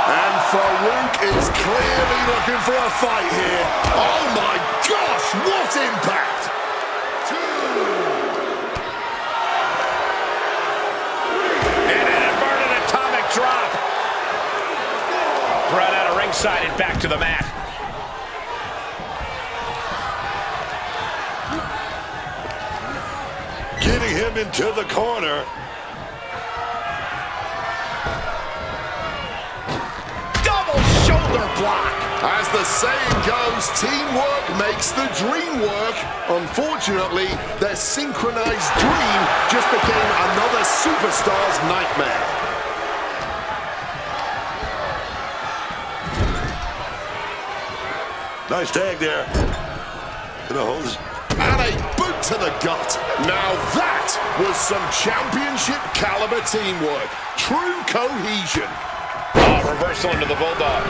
And Farouk is clearly looking for a fight here. Oh my gosh, what impact! And an inverted atomic drop. Brought out of ringside and back to the mat. Getting him into the corner. shoulder block. As the saying goes, teamwork makes the dream work. Unfortunately, their synchronized dream just became another superstar's nightmare. Nice tag there. Gonna hold his... And a boot to the gut. Now that was some championship caliber teamwork. True cohesion. Oh, reversal into the Bulldog.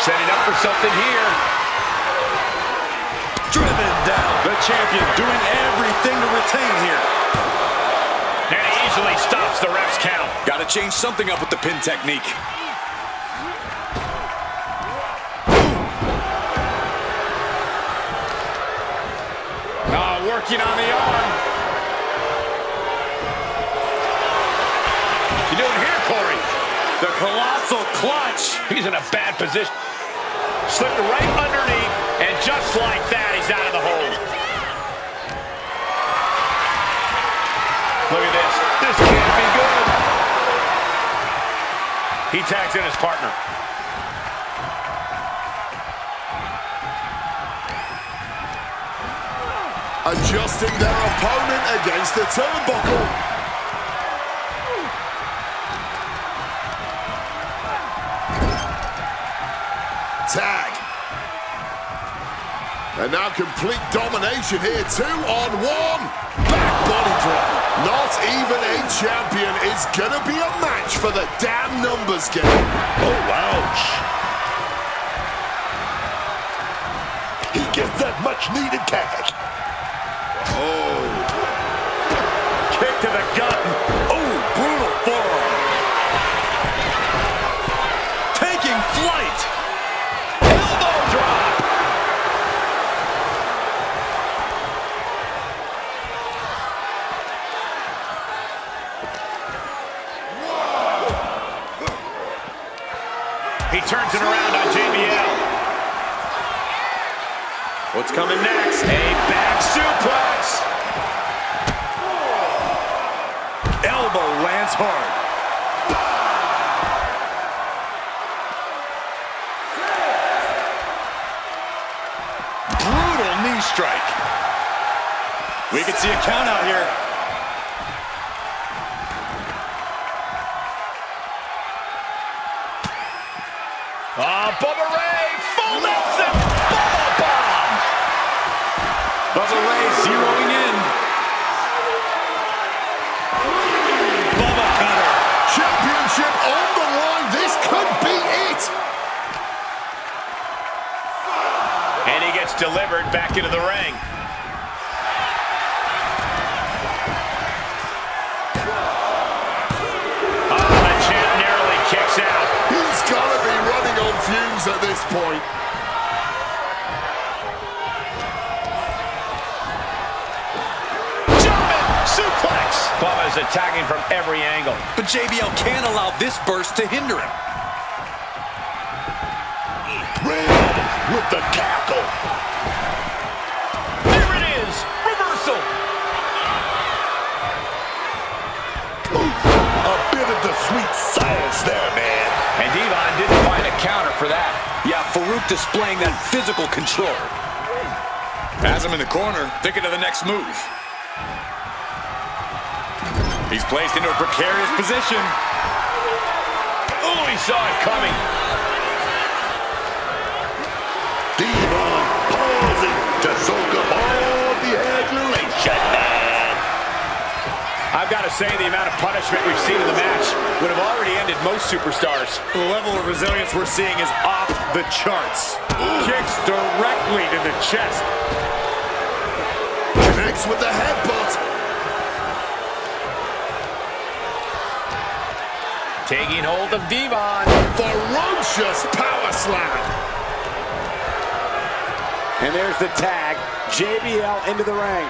Setting up for something here. Driven down. The champion doing everything to retain here. And he easily stops the ref's count. Got to change something up with the pin technique. Oh, working on the arm. What you doing here, Corey? The colossal clutch. He's in a bad position. Slipped right underneath, and just like that, he's out of the hold. Look at this. This can't be good. He tags in his partner. Adjusting their opponent against the turnbuckle. Tag. And now complete domination here. 2-on-1. Back body drop. Not even a champion is gonna be a match for the damn numbers game. Oh, ouch. He gets that much-needed tag. Oh. Kick to the gut. Oh, brutal forearm. Taking flight. Elbow drop. He turns it around on JBL. What's coming next? A back suplex. Elbow lands hard. Brutal knee strike. We can see a count out here. Bubba Ray, full Nelson, Bubba bomb. Bubba Ray zeroing in. Bubba cutter. Championship on the line. This could be it. And he gets delivered back into the ring. Oh, the champ narrowly kicks out. He's got to be running on fumes at this point. Jumping suplex. Bubba's attacking from every angle. But JBL can't allow this burst to hinder him. Ray with the tackle. There it is. Reversal. A bit of the sweet science there, man. And Devon didn't find a counter for that. Yeah, Farouk displaying that physical control. Has him in the corner, thinking of the next move. He's placed into a precarious position. Oh, he saw it coming. Devon pausing to soak up all the adulation, man. I've got to say, the amount of punishment we've seen in the match would have already ended most superstars. The level of resilience we're seeing is off the charts. Kicks directly to the chest. Connects with the headbutt. Taking hold of Devon. Ferocious power slam. And there's the tag. JBL into the ring.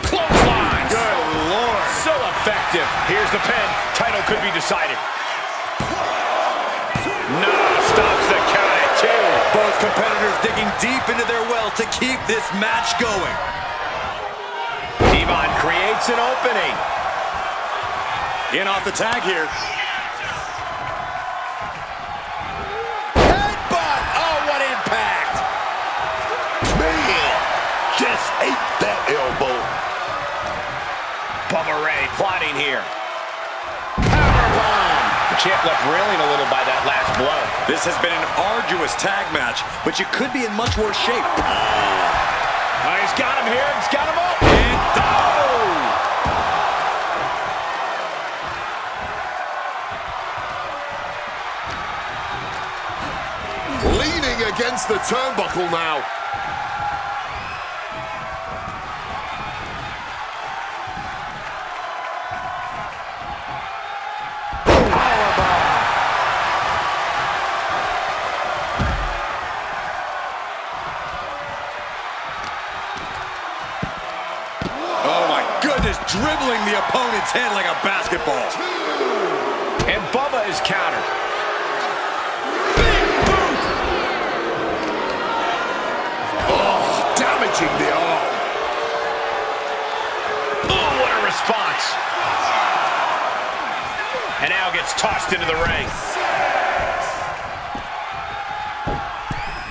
Clothesline. Good Lord. So effective. Here's the pin. Title could be decided. No, stops the count at 2. Both competitors digging deep into their well to keep this match going. Devon creates an opening. In off the tag here. Headbutt! Oh, what impact! Man, just ate that elbow. Bubba Ray plotting here. Powerbomb. The champ left reeling a little by that last blow. This has been an arduous tag match, but you could be in much worse shape. Oh, he's got him here. He's got him up. And Leaning against the turnbuckle now. Dribbling the opponent's head like a basketball. And Bubba is countered. Oh, damaging the arm. Oh, what a response. And now gets tossed into the ring.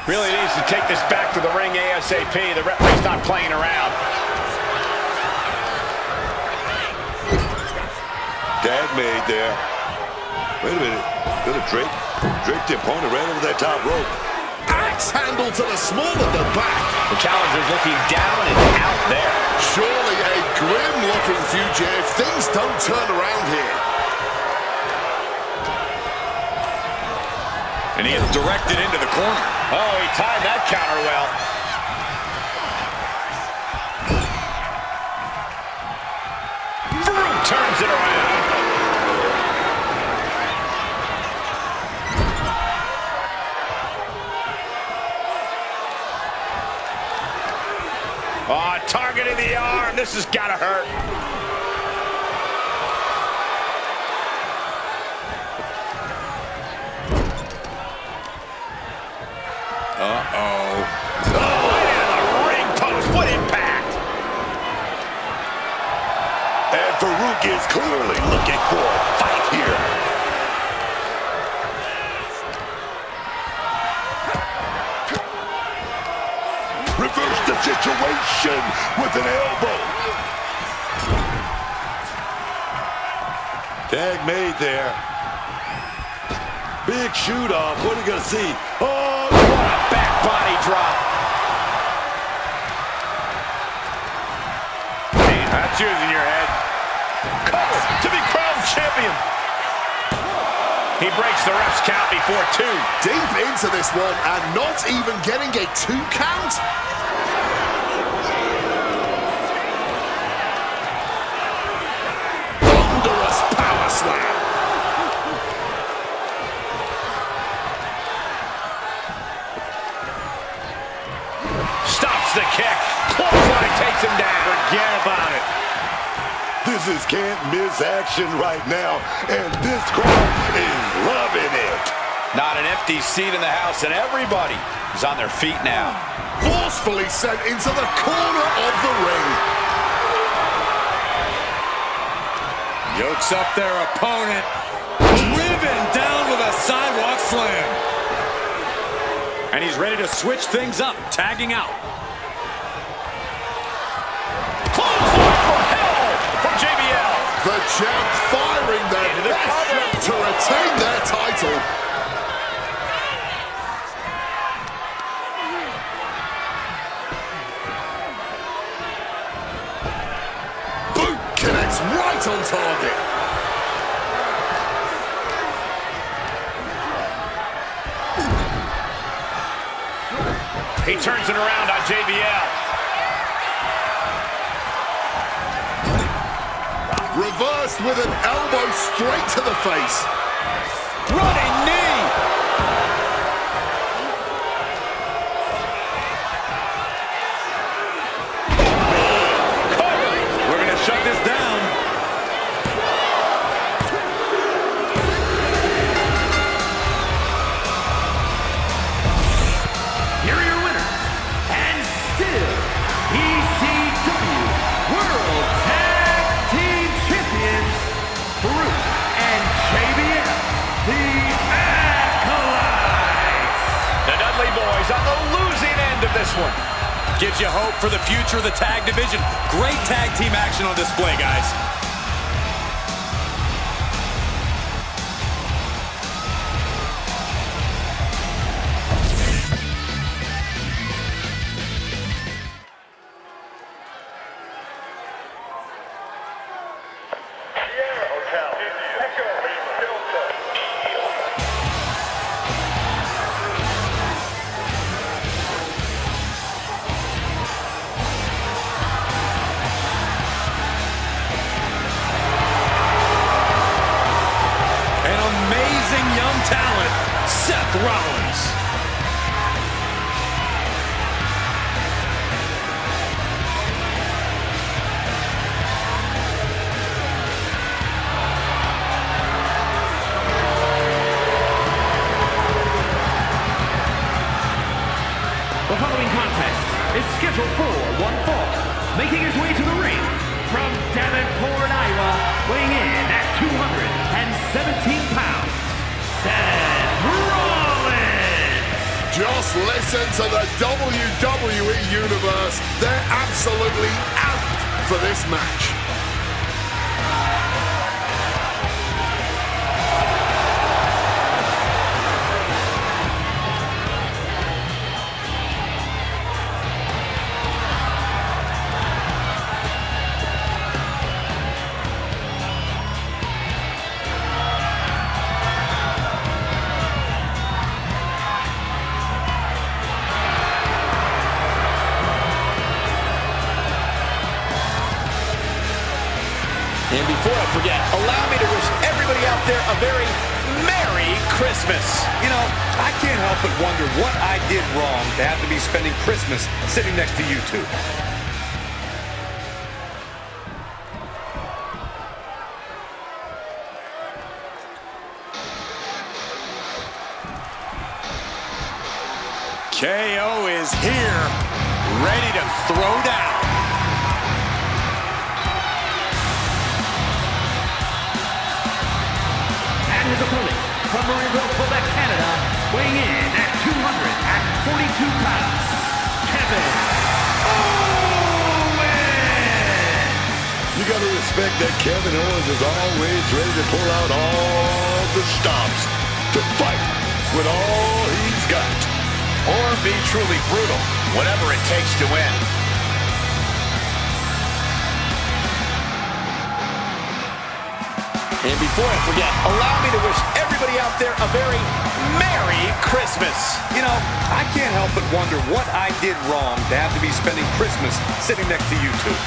Really needs to take this back to the ring ASAP. The referee's not playing around. Tag made there. Wait a minute. Gonna drape the opponent right over that top rope. Axe handle to the small of the back. The challenger's looking down and out there. Surely a grim-looking future if things don't turn around here. And he is directed into the corner. Oh, he timed that counter well. Farouk turns it around. Oh, targeting the arm. This has got to hurt. Uh-oh. Oh, right into the ring post. What impact. And Farouk is clearly looking for a fight here. Reverse the situation with an elbow. Tag made there. Big shoot off. What are you going to see? Oh, what a back body drop. Man, that's using your head. Cover to be crowned champion. He breaks the ref's count before 2. Deep into this one and not even getting a 2 count. Thunderous power slam. Stops the kick. Clothesline takes him down. Forget about it. this is can't miss action right now, and this crowd is loving it. Not an empty seat in the house, and everybody is on their feet now. Forcefully sent into the corner of the ring. Yokes up their opponent. Driven down with a sidewalk slam. And he's ready to switch things up, tagging out. Clothesline from hell from JBL. The champ firing their best shot to retain their title. Boot connects right on target. He turns it around on JBL. Reversed with an elbow straight to the face. Running knee. We're going to shut this down. Here are your is on the losing end of this one. Gives you hope for the future of the tag division. Great tag team action on display, guys. Talent, Seth Rollins. The following contest is scheduled for one fall. Making his way to the ring from Davenport, Iowa, weighing in at 217 pounds. Seth Rollins! Just listen to the WWE Universe. They're absolutely amped for this match. And before I forget, allow me to wish everybody out there a very Merry Christmas. You know, I can't help but wonder what I did wrong to have to be spending Christmas sitting next to you two. KO is here, ready to throw down. His opponent from Marieville, Quebec, Canada, weighing in at 242 pounds, Kevin Owens! You got to respect that Kevin Owens is always ready to pull out all the stops to fight with all he's got. Or be truly brutal, whatever it takes to win. And before I forget, allow me to wish everybody out there a very Merry Christmas. You know, I can't help but wonder what I did wrong to have to be spending Christmas sitting next to you two.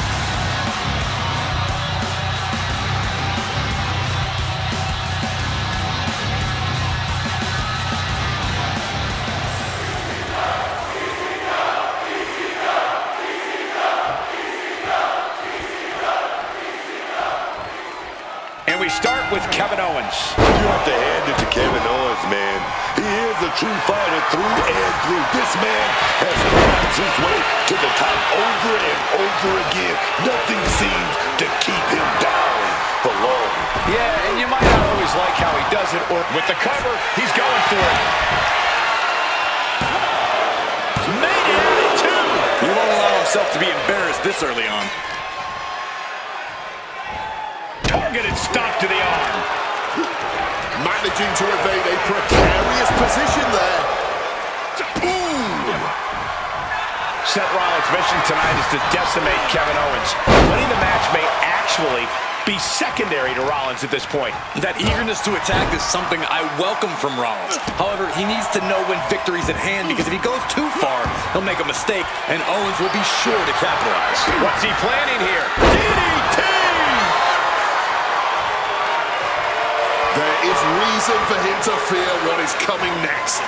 We start with Kevin Owens. You have to hand it to Kevin Owens, man. He is a true fighter through and through. This man has climbed his way to the top over and over again. Nothing seems to keep him down for long. Yeah, and you might not always like how he does it, or with the cover, he's going for it. Made it out at two. He won't allow himself to be embarrassed this early on. Targeted stop to the arm. Managing to evade a precarious position there. Ooh. Seth Rollins' mission tonight is to decimate Kevin Owens. Winning the match may actually be secondary to Rollins at this point. That eagerness to attack is something I welcome from Rollins. However, he needs to know when victory's at hand, because if he goes too far, he'll make a mistake, and Owens will be sure to capitalize. What's he planning here? DDT! There is reason for him to fear what is coming next.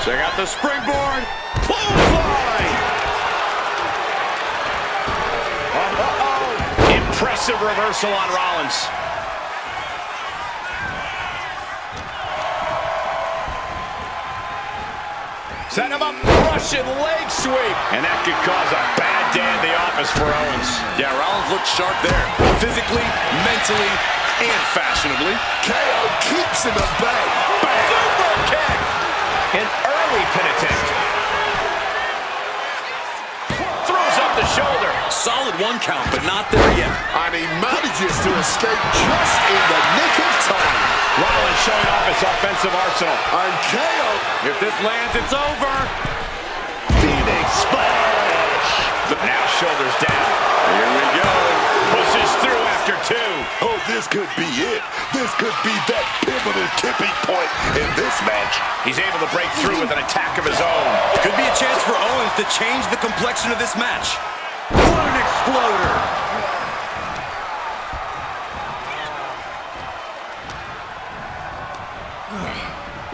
Check out the springboard. Clothesline! Impressive reversal on Rollins. Set him up, Russian leg sweep. And that could cause a bad day in the office for Owens. Yeah, Rollins looked sharp there. Physically, mentally, and fashionably. KO keeps him at bay. Super kick. An early pin attempt. solid 1 count, but not there yet. And he manages to escape just in the nick of time. Rollins showing off his offensive arsenal. And KO. If this lands, it's over. Phoenix Splash. Now shoulders down. Here we go. Pushes through after 2. Oh, this could be it. This could be that pivotal tipping point in this match. He's able to break through with an attack of his own. Could be a chance for Owens to change the complexion of this match. What an exploder!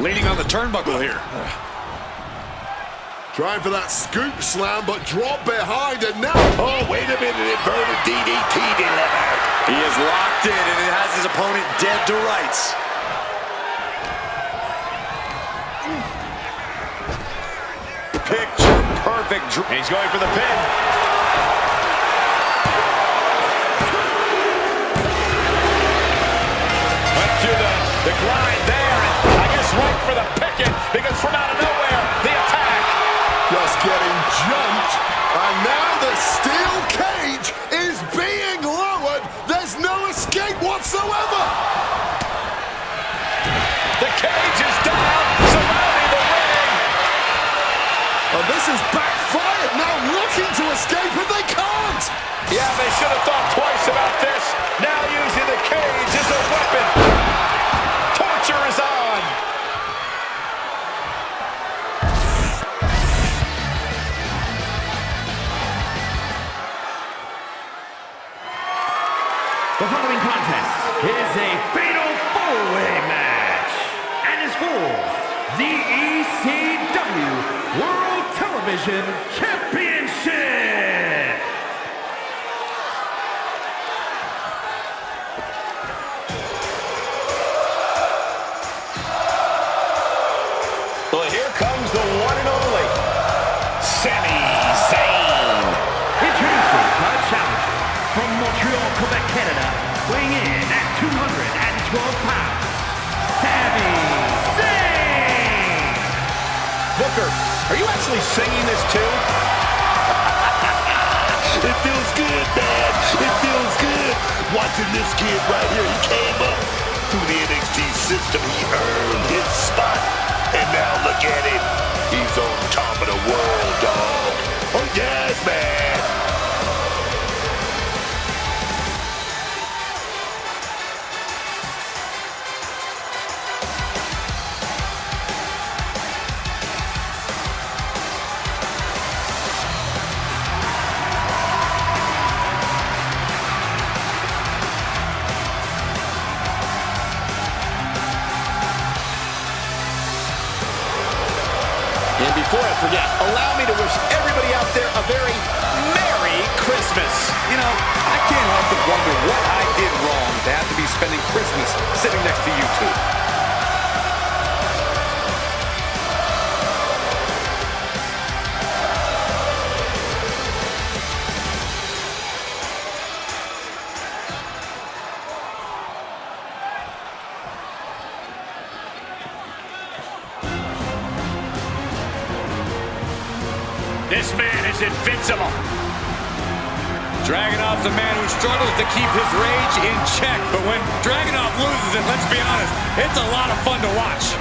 Leaning on the turnbuckle here. Trying for that scoop slam, but drop behind, and now... Oh, wait a minute. Inverted DDT delivered. He is locked in, and it has his opponent dead to rights. Picture perfect. And he's going for the pin. Went through the grind there, and I guess right for the picking, because from out of nowhere, the attack. Just getting jumped, and now the steel cage is being lowered. There's no escape whatsoever. The cage is down, surrounding the ring. And this is backfired, now looking to escape, and they can't. Yeah, they should have thought twice about this. Now using the cage as a weapon. Torture is on. The following contest is a fatal 4-way match and is for the ECW World Television Championship. Well, here comes the one and only Sami Zayn. Introducing the challenger from Montreal, Quebec, Canada, weighing in at 212 pounds, Sami Zayn. Booker, are you actually singing this too? It feels good, man. It feels good. Watching this kid right here. He came up through the NXT system. He earned his spot. And now look at him. He's on top of the world, dog. Oh, yes, man. And before I forget, allow me to wish everybody out there a very Merry Christmas. You know, I can't help but wonder what I did wrong to have to be spending Christmas sitting next to you two. This man is invincible. Dragunov is a man who struggles to keep his rage in check, but when Dragunov loses it, let's be honest, it's a lot of fun to watch.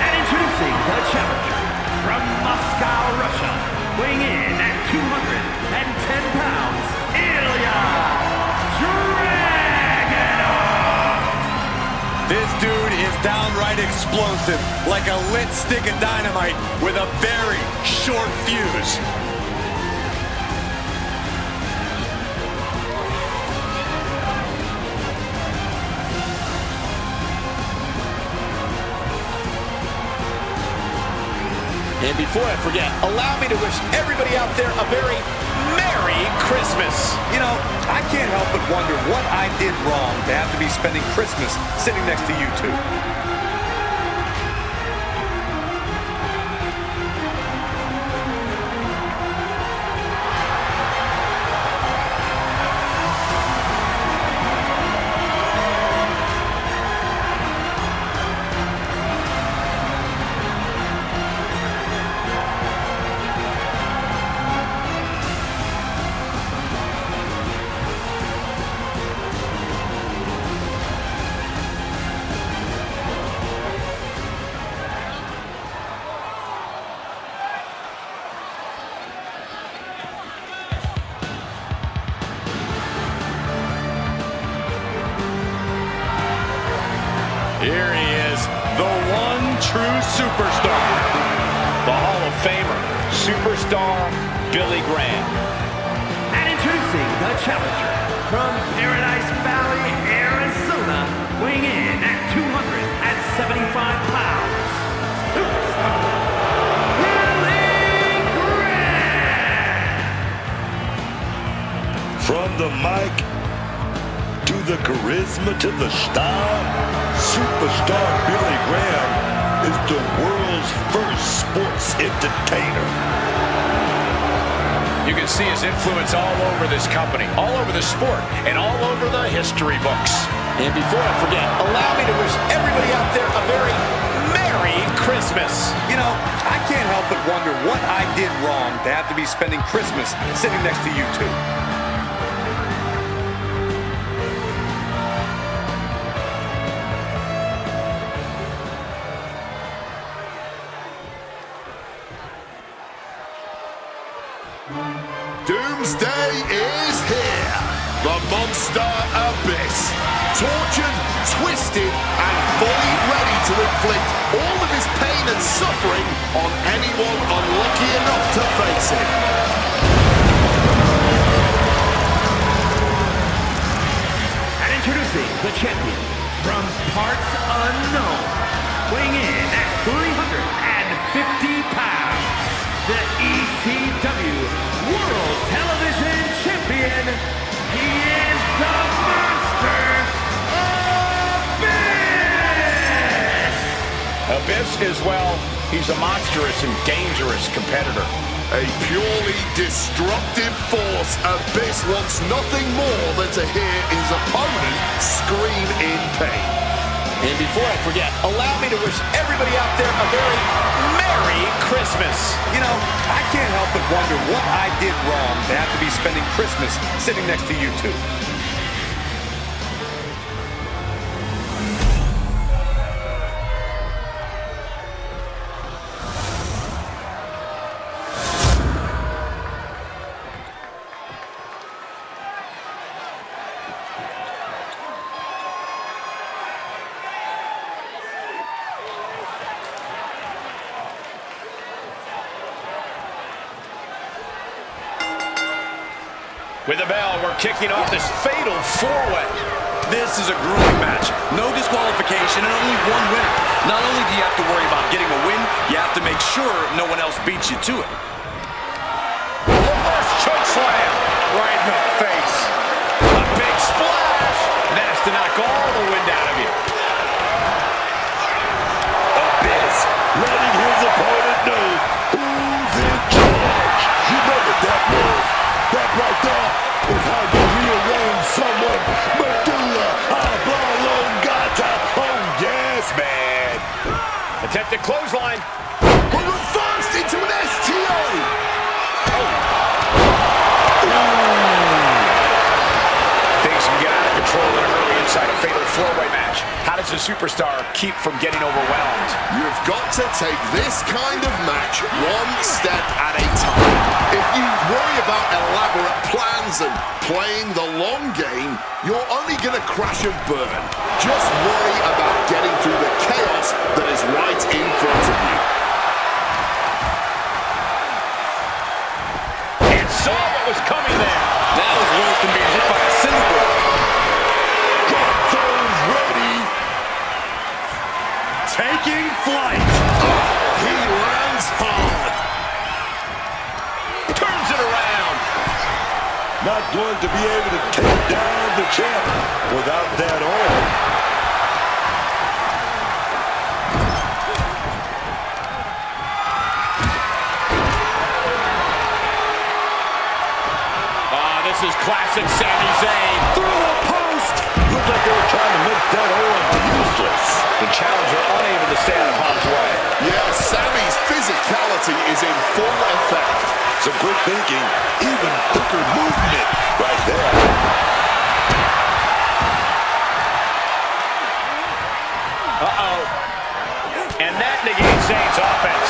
And introducing the challenger from Moscow, Russia, weighing in at 210 pounds, Ilya Dragunov. This dude is downright explosive, like a lit stick of dynamite with a very short fuse. And before I forget, allow me to wish everybody out there a very Merry Christmas. You know, I can't help but wonder what I did wrong to have to be spending Christmas sitting next to you two. Here he is, the one true superstar. The Hall of Famer, superstar Billy Graham. And introducing the challenger from Paradise Valley, Arizona, weighing in at 275 pounds, superstar Billy Graham. From the mic to the charisma to the style, superstar Billy Graham is the world's first sports entertainer. You can see his influence all over this company, all over the sport, and all over the history books. And before I forget, allow me to wish everybody out there a very Merry Christmas. You know, I can't help but wonder what I did wrong to have to be spending Christmas sitting next to you two. Doomsday is here. The Monster Abyss. Tortured, twisted, and fully ready to inflict all of his pain and suffering on anyone unlucky enough to face him. And introducing the champion from parts unknown, weighing in at 350 pounds, the ECW World Television Champion. He is the Monster Abyss! Abyss is, well, he's a monstrous and dangerous competitor. A purely destructive force, Abyss wants nothing more than to hear his opponent scream in pain. And before I forget, allow me to wish everybody out there a very Merry Christmas. You know, I can't help but wonder what I did wrong to have to be spending Christmas sitting next to you two. With the bell, we're kicking off this fatal four-way. This is a grueling match. No disqualification and only one winner. Not only do you have to worry about getting a win, you have to make sure no one else beats you to it. Reverse choke slam right in the face. A big splash. That's to knock all the wind out of you. Abyss letting his opponent know who's in charge. You know what that means. That right there is how you rearrange someone. Medulla oblongata. Oh, yes, man. Attempted clothesline. But reversed into an STO. Things can get out of control early inside a fatal four-way match. How does a superstar keep from getting overwhelmed? You've got to take this kind of match one step at a time. If you worry about elaborate plans and playing the long game, you're only going to crash and burn. Just worry about getting through the chaos that is right in front of you. And saw what was coming there. That was worse than being hit by a cinder block. Got those ready. Taking flight. He lands hard. Turns it around. Not going to be able to take down the champ without that arm. This is classic Sami Zayn. Through the post. Looked like they were trying to make that arm useless. The challenger unable to stay out of harm's way. Yeah, Sami's physicality is in full effect. Some quick thinking, even quicker movement right there. Uh-oh. And that negates Zayn's offense.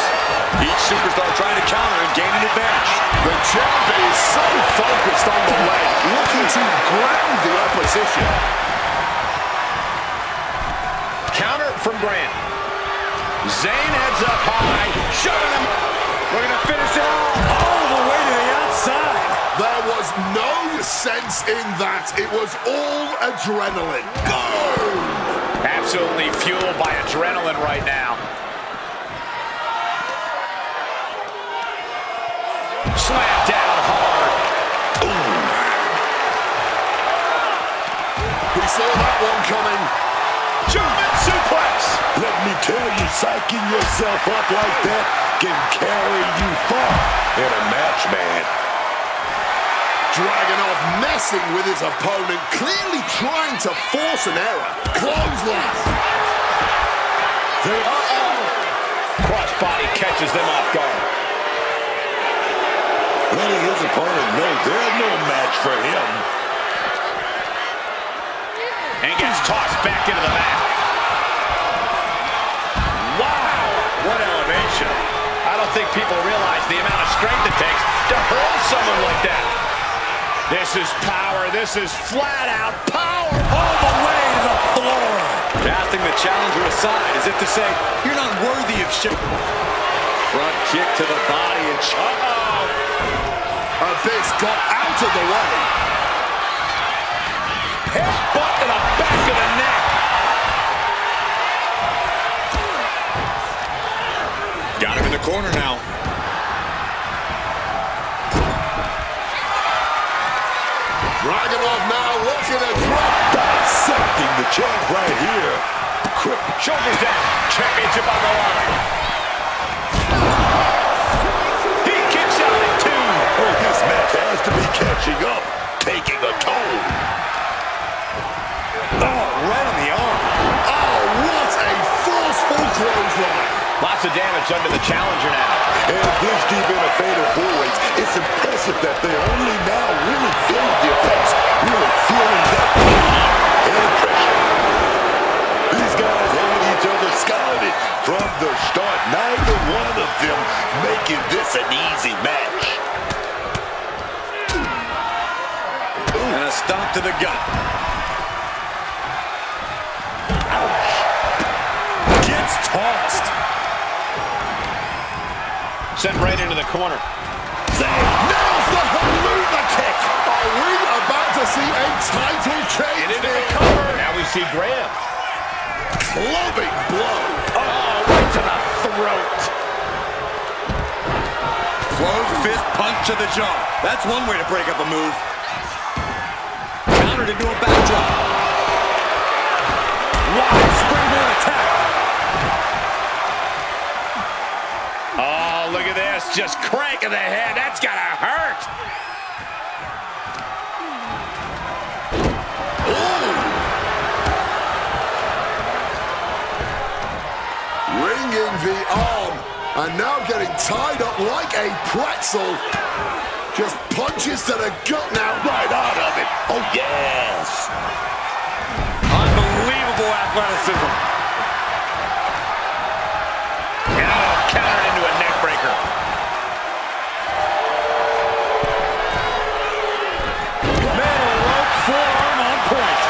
Each superstar trying to counter and gain an advantage. The champ is so focused on the leg, looking to ground the opposition. Counter from Grant. Zayn heads up high, shoving him. We're going to finish it all the way to the outside. There was no sense in that. It was all adrenaline. Go! Absolutely fueled by adrenaline right now. Slam down hard. Ooh. We saw that one coming. German suplex. Let me tell you, psyching yourself up like that can carry you far in a match, man. Dragunov messing with his opponent, clearly trying to force an error. Clothesline. Crossbody catches them off guard. Letting his opponent know there's no match for him. And gets tossed back into the mat. Wow, what elevation. I don't think people realize the amount of strength it takes to hurl someone like that. This is power. This is flat-out power all the way to the floor. Casting the challenger aside as if to say, you're not worthy of shit. Front kick to the body and Abyss got out of the way. Headbutt to the back of the neck. got him in the corner now. Dragunov now looking to drop. Dissecting the champ right here. Quick shoulders down. Championship on the line. He kicks out at 2. Oh, this match has to be catching up. Taking a toll. Oh, right on the arm. Oh, what a forceful clothesline. Lots of damage under the challenger now. And this deep in a fatal four-ways, it's impressive that they're only now really feeling the effects, really feeling that and pressure. These guys had each other scouted from the start. Neither one of them making this an easy match. And a stomp to the gut. Ouch. Gets tossed. Sent right into the corner. Nails the Haluva kick. Are we about to see a title change? And into the cover. Now we see Graham. Clubbing blow. Oh, right to the throat. Closed fist punch to the jaw. That's one way to break up a move. Countered into a backdrop. Wide springboard attack. Oh, look at this. Just cranking the head. That's gotta hurt. Ringing the arm. And now getting tied up like a pretzel. Just punches to the gut now. Right out of it. Oh, yes. Unbelievable athleticism. Now countered into a neck breaker. Middle rope forearm on point.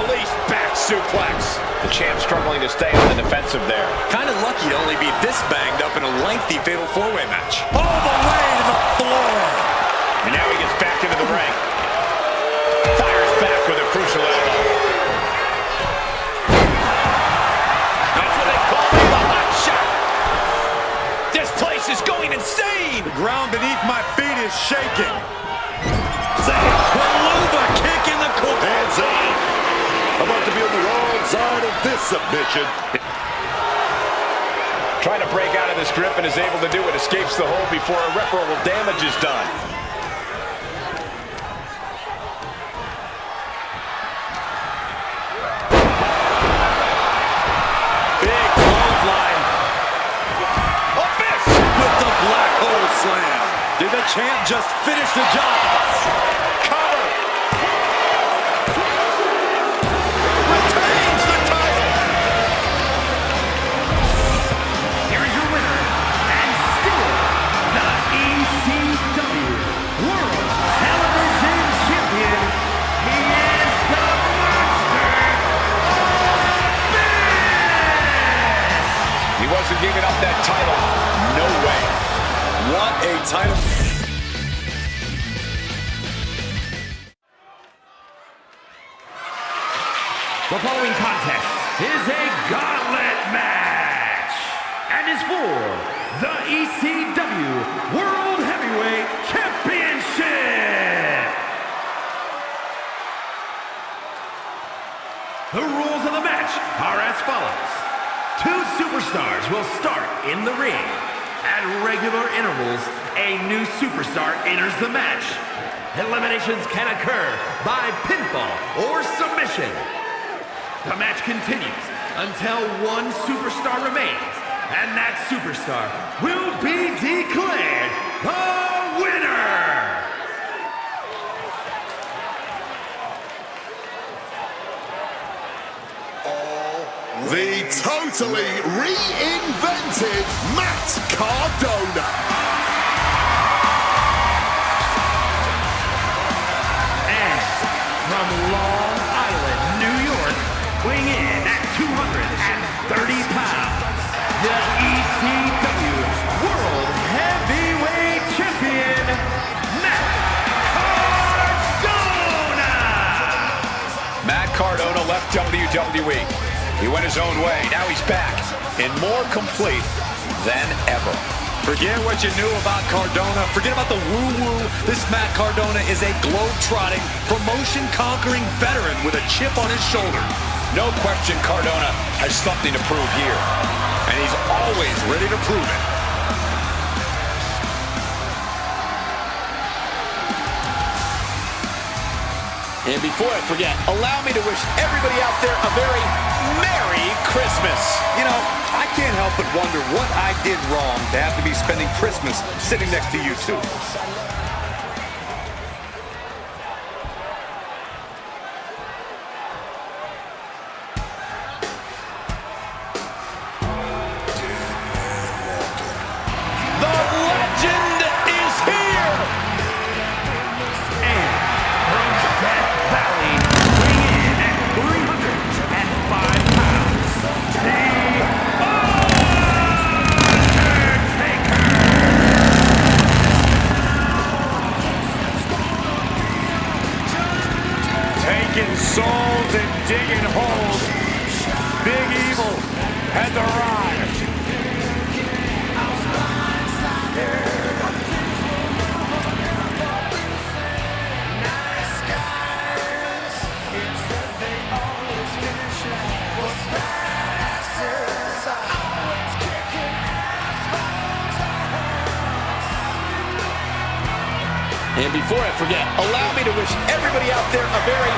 Release back suplex. The champ struggling to stay on the defensive there. Kind of lucky to only be this banged up in a lengthy fatal four-way match. All the way to the floor. And now he gets back into the ring. Fires back with a crucial elbow. That's what they call the hot shot. This place is going insane. The ground beneath my feet is shaking. Haluva kick in the corner. And Zayn about to be on the wrong side of this submission. Trying to break out of this grip and is able to do it. Escapes the hold before irreparable damage is done. Big clothesline. Abyss With the black hole slam. Did the champ just finish the job? Cover. Retains the title. Here is your winner, and still the ECW World Television giving up that title. No way. What a title. The following contest is a gauntlet match and is for the ECW World Heavyweight Championship. The rules of the match are as follows. Two superstars will start in the ring. At regular intervals, a new superstar enters the match. Eliminations can occur by pinfall or submission. The match continues until one superstar remains, and that superstar will be declared the winner! The totally reinvented Matt Cardona. And from Long Island, New York, weighing in at 230 pounds, the ECW World Heavyweight Champion, Matt Cardona! Matt Cardona left WWE. He went his own way. Now he's back and more complete than ever. Forget what you knew about Cardona. Forget about the woo-woo. This Matt Cardona is a globe-trotting, promotion-conquering veteran with a chip on his shoulder. No question Cardona has something to prove here. And he's always ready to prove it. And before I forget, allow me to wish everybody out there a very Merry Christmas. You know, I can't help but wonder what I did wrong to have to be spending Christmas sitting next to you two. The legend is here! And from Death Valley, weighing in at 305 pounds, the Undertaker! Taking souls and digging holes. Big Evil has arrived. And before I forget, allow me to wish everybody out there a very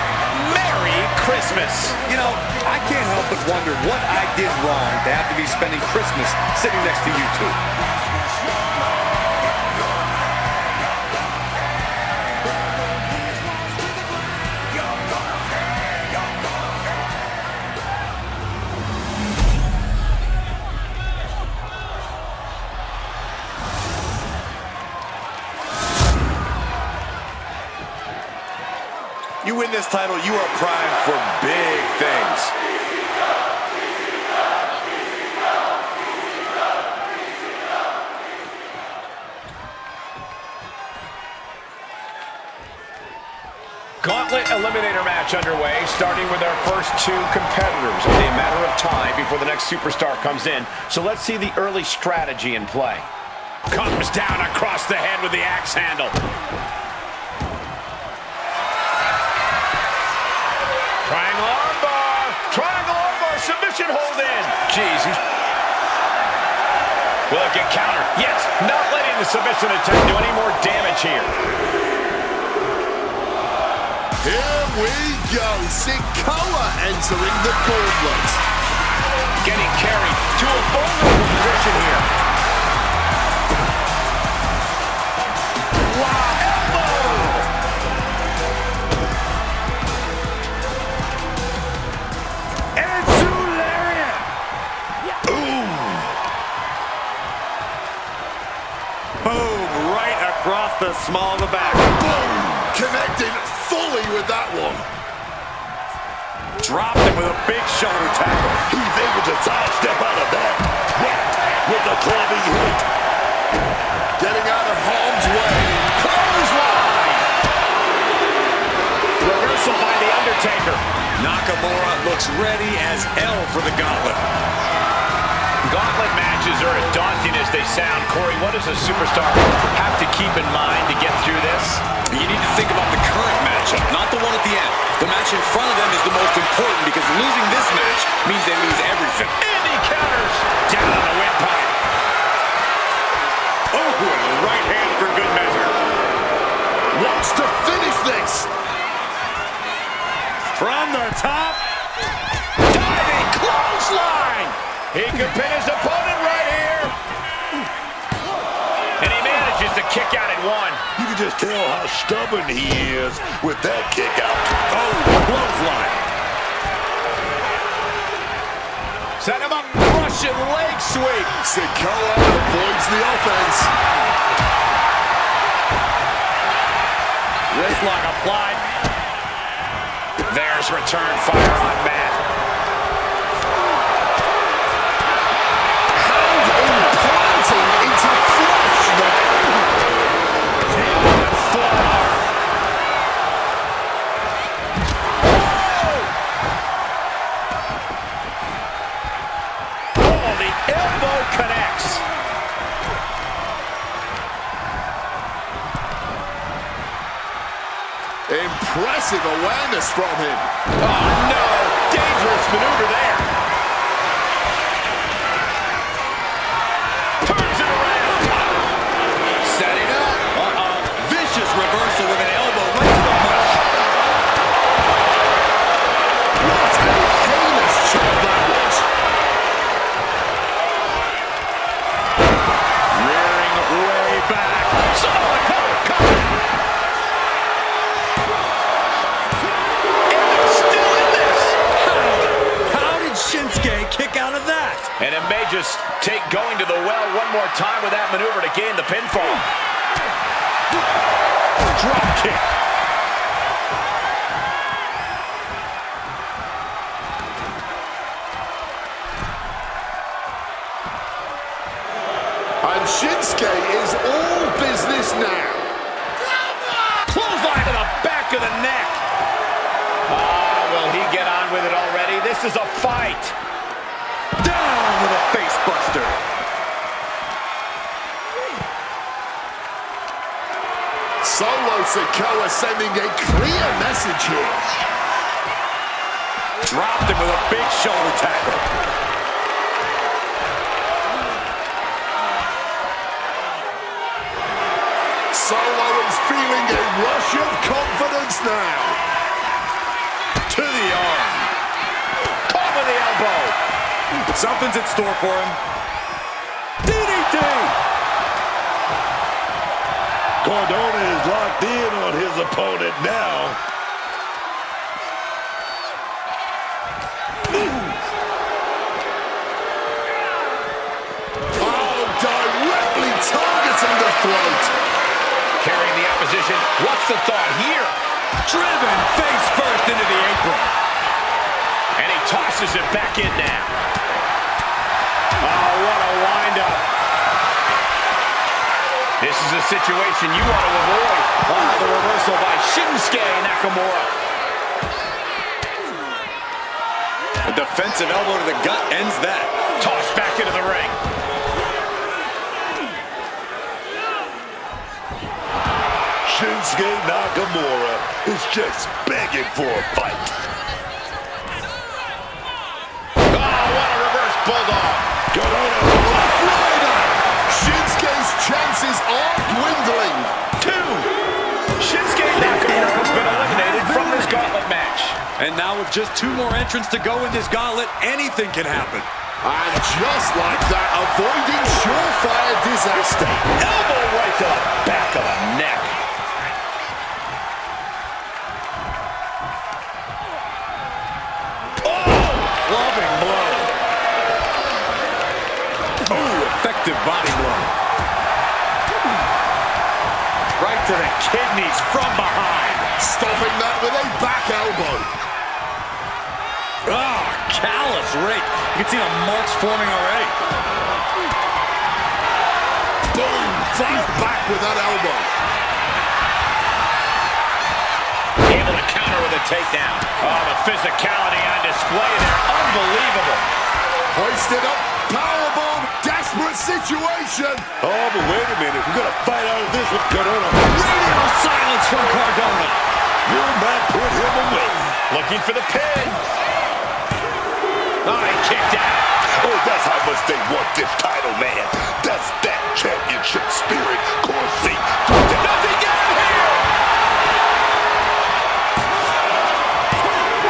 Merry Christmas. You know, I can't help but wonder what I did wrong to have to be spending Christmas sitting next to you two. You win this title, you are primed for big things. Gauntlet Eliminator match underway, starting with our first two competitors. Only a matter of time before the next superstar comes in. So let's see the early strategy in play. Comes down across the head with the axe handle. Triangle armbar, submission hold in. Jeez, will it get countered? Yes, not letting the submission attempt do any more damage here. Here we go. Sikoa entering the gauntlet. Getting carried to a vulnerable position here. Wow, elbow! Boom, right across the small of the back. Boom! Connected fully with that one. Dropped him with a big shoulder tackle. He's able to sidestep out of that. ready as hell for the gauntlet. Gauntlet matches are as daunting as they sound. Corey, what does a superstar have to keep in mind to get through this? You need to think about the current matchup, not the one at the end. The match in front of them is the most important because losing this match means they lose everything. And he counters down on the windpipe. Oh, and a right hand for good measure. Wants to finish this. From the top. Diving clothesline. He could pin his opponent right here. And he manages to kick out at one. You can just tell how stubborn he is with that kick out. Oh, clothesline. Set him up. Russian leg sweep. Sikoa avoids the offense. Wrist lock applied. There's return fire on Matt. Hand implanting into flesh there. Forearm. Oh, the elbow connects. Impressive awareness from him. Oh, no. Dangerous maneuver there. Turns it around. Setting up. Vicious reversal with an elbow right to the punch. What a heinous chop that was. Rearing way back. Solid cover. Shinsuke kick out of that. And it may just take going to the well one more time with that maneuver to gain the pinfall. Drop kick. And Shinsuke is all business now. Clothesline to the back of the neck. Will he get on with it already? This is a fight. Down with a face buster. Solo Sikoa sending a clear message here. Dropped him with a big shoulder tackle. Solo is feeling a rush of confidence now. To the arm. Caught with the elbow. Something's in store for him. DDT. Cardona is locked in on his opponent now. Oh, directly targeting the throat. Carrying the opposition. What's the thought here? Driven face first into the apron. And he tosses it back in now. Oh, what a wind-up. This is a situation you want to avoid. The reversal by Shinsuke Nakamura. A defensive elbow to the gut ends that. Tossed back into the ring. Shinsuke Nakamura is just begging for a fight. Oh, what a reverse bulldog. Cardona. Rough Rider. Shinsuke's chances are dwindling. 2. Shinsuke Nakamura has been eliminated from this gauntlet match. And now with just 2 more entrants to go in this gauntlet, anything can happen. And just like that, avoiding surefire disaster. Elbow right to the back of the neck. Clubbing blow. Ooh, effective body blow. Right to the kidneys from behind. Stopping that with a back elbow. Oh, callous rake. You can see the marks forming already. Boom! Fight back with that elbow. Able to counter with a takedown. Oh, the physicality on display there. Unbelievable. Hoisted up, powerbomb, desperate situation. Oh, but wait a minute. We're going to fight out of this with Cardona. Radio silence from Cardona. Will not put him away. Looking for the pin. Oh, he kicked out. Oh, that's how much they want this title, man. That's that championship spirit. Corsi. Does he get it here?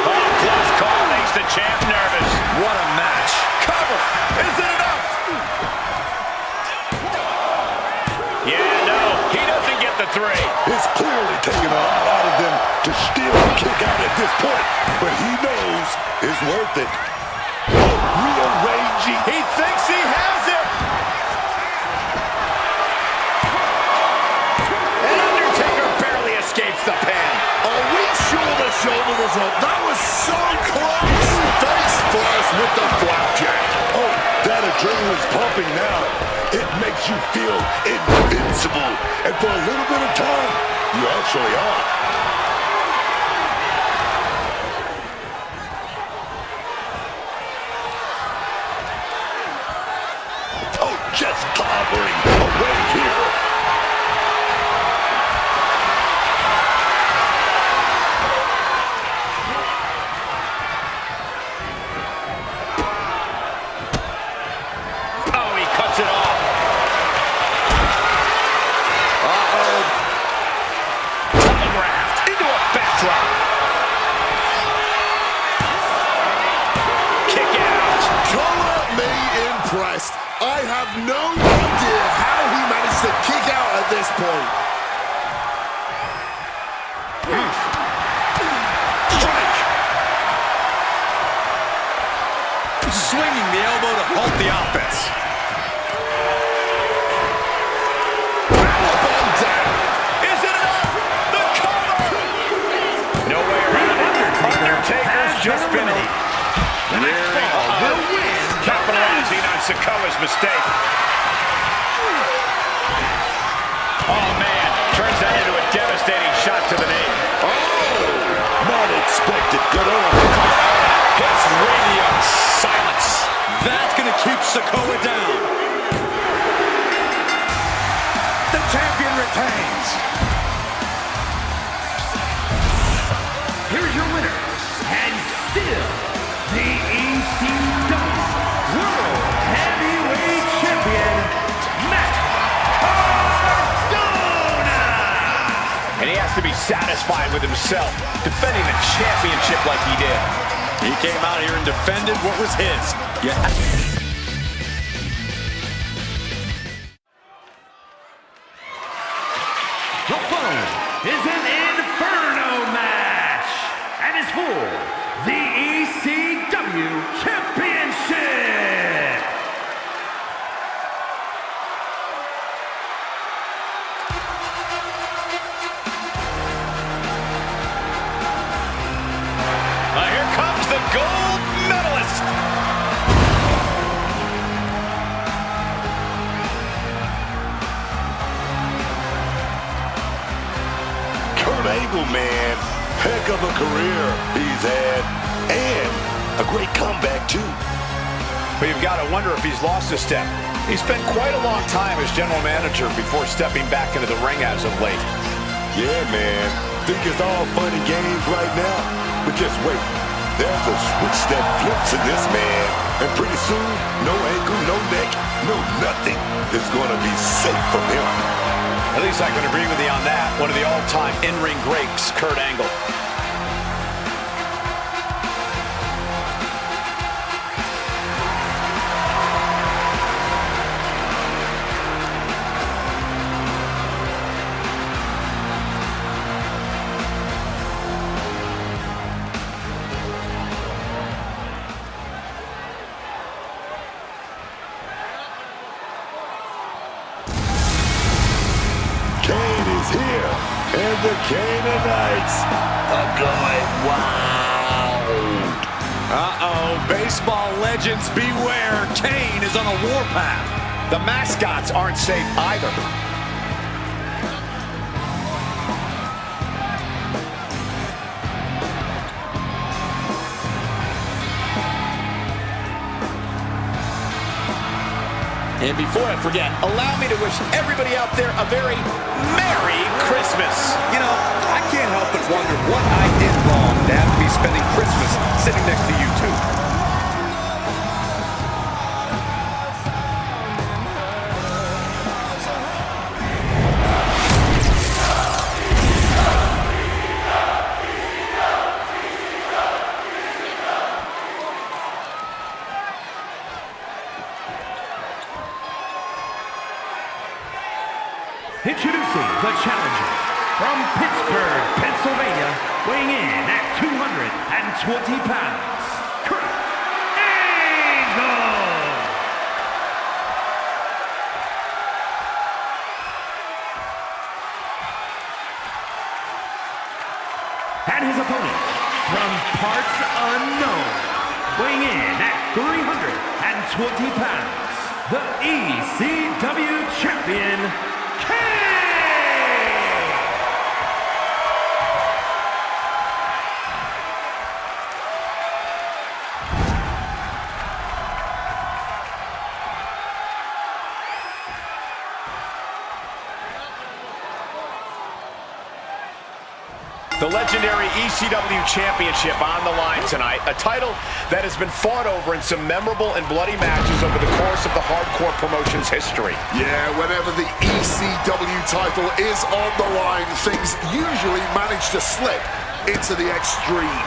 Oh, close call makes the champ nervous. What a match. Cover. Is it enough? Yeah, no, he doesn't get the three. It's clearly taking a lot out of them to steal a kick out at this point, but he knows it's worth it. Oh, rearranging. He thinks he has it. And Undertaker barely escapes the pin. Are we sure the shoulder was up? That was so close. Face first with the flapjack. Oh, that adrenaline's pumping now. It makes you feel invincible. And for a little bit of time, you actually are. Oh, just clobbering away here. Oh, he cuts it off. Telegraphed into a backdrop. Kick out. Color me impressed. I have no idea how he managed to kick out at this point. Strike. Swinging the elbow to halt the offense. Powerbomb down. Is it enough? The cover. No way around it. Undertaker's just been The next fall will win. capitalizing on Sikoa's mistake. Oh, man. Turns that into a devastating shot to the knee. Not expected. Good on. Hits radio silence. That's going to keep Sikoa down. The champion retains. Here's your winner, and still the ECW World Heavyweight Champion, Matt Cardona. And he has to be satisfied with himself, defending the championship like he did. He came out here and defended what was his. Yeah. The following is an Inferno match, and is for the ECW Championship. Here comes the gold medalist. Kurt Angle, man. Heck of a career he's had. And a great comeback, too. But you've got to wonder if he's lost a step. He spent quite a long time as general manager before stepping back into the ring as of late. Yeah, man. Think it's all fun and games right now. But just wait. There's a switch that flips in this man. And pretty soon, no ankle, no neck, no nothing is going to be safe from him. At least I can agree with you on that. One of the all-time in-ring greats, Kurt Angle. Here, and the Canaanites are going wild. Uh-oh, baseball legends beware. Kane is on a warpath. The mascots aren't safe either. And before I forget, allow me to wish everybody out there a very Merry Christmas. You know, I can't help but wonder what I did wrong to have to be spending Christmas sitting next to you two. Introducing the challenger from Pittsburgh, Pennsylvania, weighing in at 220 pounds, Kurt Angle! And his opponent from parts unknown, weighing in at 320 pounds, the ECW champion, Kane! The legendary ECW Championship on the line tonight, a title that has been fought over in some memorable and bloody matches over the course of the hardcore promotion's history. Yeah, whenever the ECW title is on the line, things usually manage to slip into the extreme.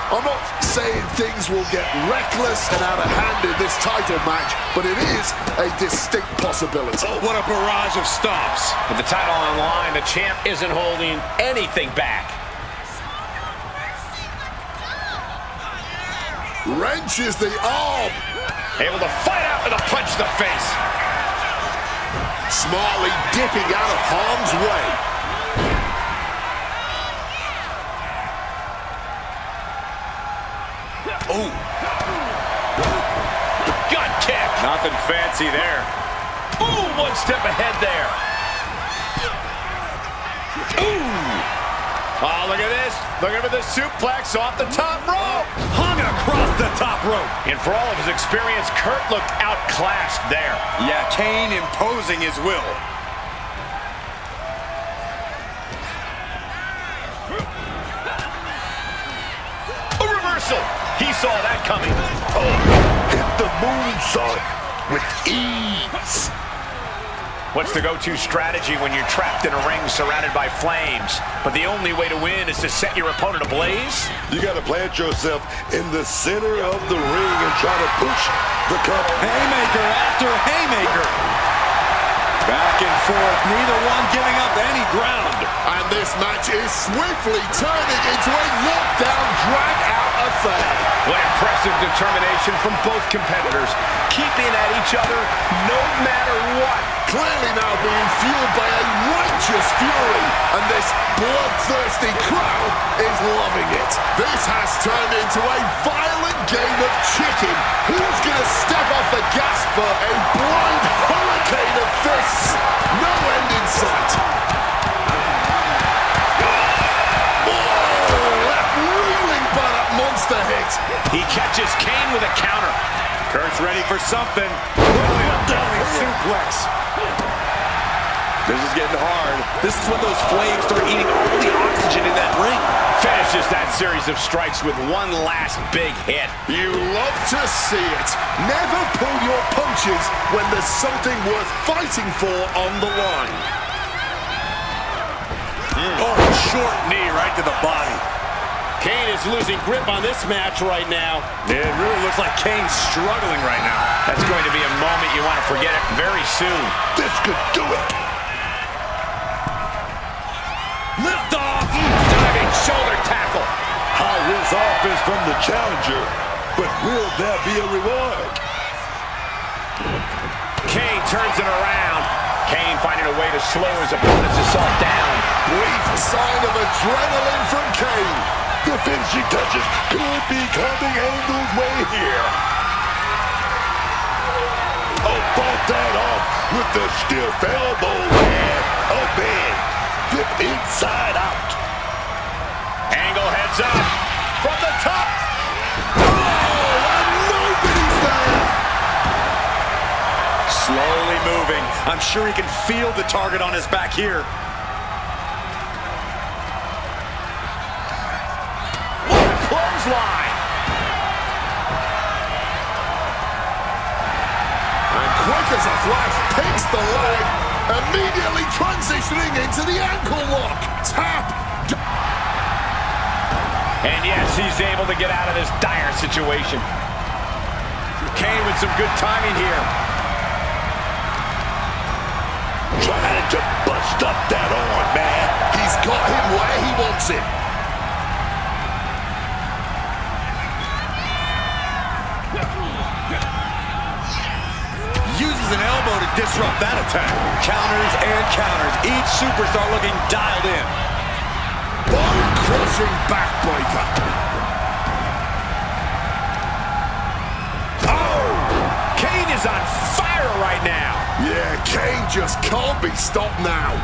I'm not saying things will get reckless and out of hand in this title match, but it is a distinct possibility. Oh, what a barrage of stomps. With the title on the line, the champ isn't holding anything back. Wrenches the arm. Able to fight out with a punch to the face. Smartly dipping out of harm's way. Ooh. Gut kick. Nothing fancy there. Ooh, one step ahead there. Ooh. Oh, look at this. Looking for the suplex off the top rope. Hung across the top rope. And for all of his experience, Kurt looked outclassed there. Yeah, Kane imposing his will. A reversal. He saw that coming. Oh, hit the moonsault with ease. What's the go-to strategy when you're trapped in a ring surrounded by flames, but the only way to win is to set your opponent ablaze? You got to plant yourself in the center of the ring and try to push the cup. Haymaker after haymaker. Back and forth, neither one giving up any ground. And this match is swiftly turning into a knockdown, drag-out affair. What impressive determination from both competitors, keeping at each other no matter what. Clearly now being fueled by a righteous fury, and this bloodthirsty crowd is loving it. This has turned into a violent game of chicken. Who's gonna step off the gas for a blind hurricane of fists? No end in sight. Oh, that reeling by that monster hit. He catches Kane with a counter. Kurt's ready for something. Suplex. This is getting hard. This is when those flames start eating all the oxygen in that ring. Finishes that series of strikes with one last big hit. You love to see it. Never pull your punches when there's something worth fighting for on the line. Oh, short knee right to the body. Kane is losing grip on this match right now. It really looks like Kane's struggling right now. That's going to be a moment you want to forget it very soon. This could do it. Lift off. Diving shoulder tackle. High risk offense from the challenger, but will there be a reward? Kane turns it around. Kane finding a way to slow his opponent's assault down. Brief sign of adrenaline from Kane. The finishing touches could be coming Angle's way here. Oh, fought that off with the stiff elbow. Man, oh man, flip inside out. Angle heads up from the top. Oh, and nobody's there. Slowly moving. I'm sure he can feel the target on his back here. What a clothesline! And quick as a flash, picks the leg, immediately transitioning into the ankle lock. Tap. And yes, he's able to get out of this dire situation. Kane with some good timing here. Trying to bust up that arm, man. He's got him where he wants him. Uses an elbow to disrupt that attack. Counters and counters. Each superstar looking dialed in. Bone-crushing backbreaker. Oh! Kane is on fire right now. Yeah, Kane just can't be stopped now.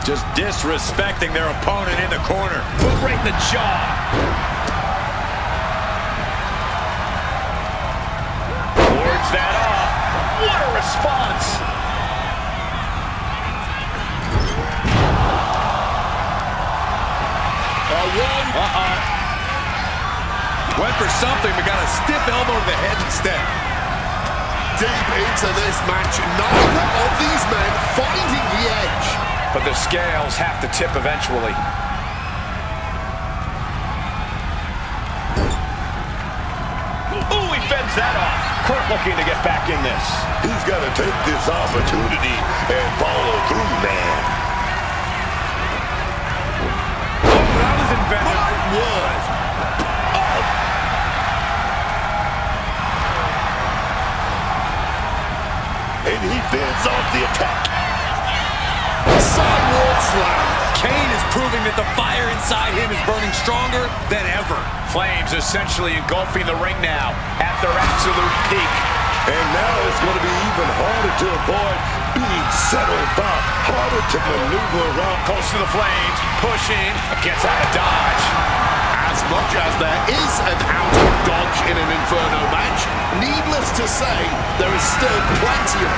Just disrespecting their opponent in the corner. Boot right in the jaw. Wards that off. What a response. Went for something, but got a stiff elbow to the head instead. Deep into this match, neither of these men finding the edge. But the scales have to tip eventually. Ooh, he fends that off. Kurt looking to get back in this. He's got to take this opportunity and follow through, man. Oh, that was inventive. It was. And he fends off the attack. Sidewalk slam. Kane is proving that the fire inside him is burning stronger than ever. Flames essentially engulfing the ring now at their absolute peak. And now it's going to be even harder to avoid being set on fire, harder to maneuver around. Close to the flames, pushing, gets out of dodge. As much as there is an out of dodge in an Inferno match, needless to say, there is still plenty of...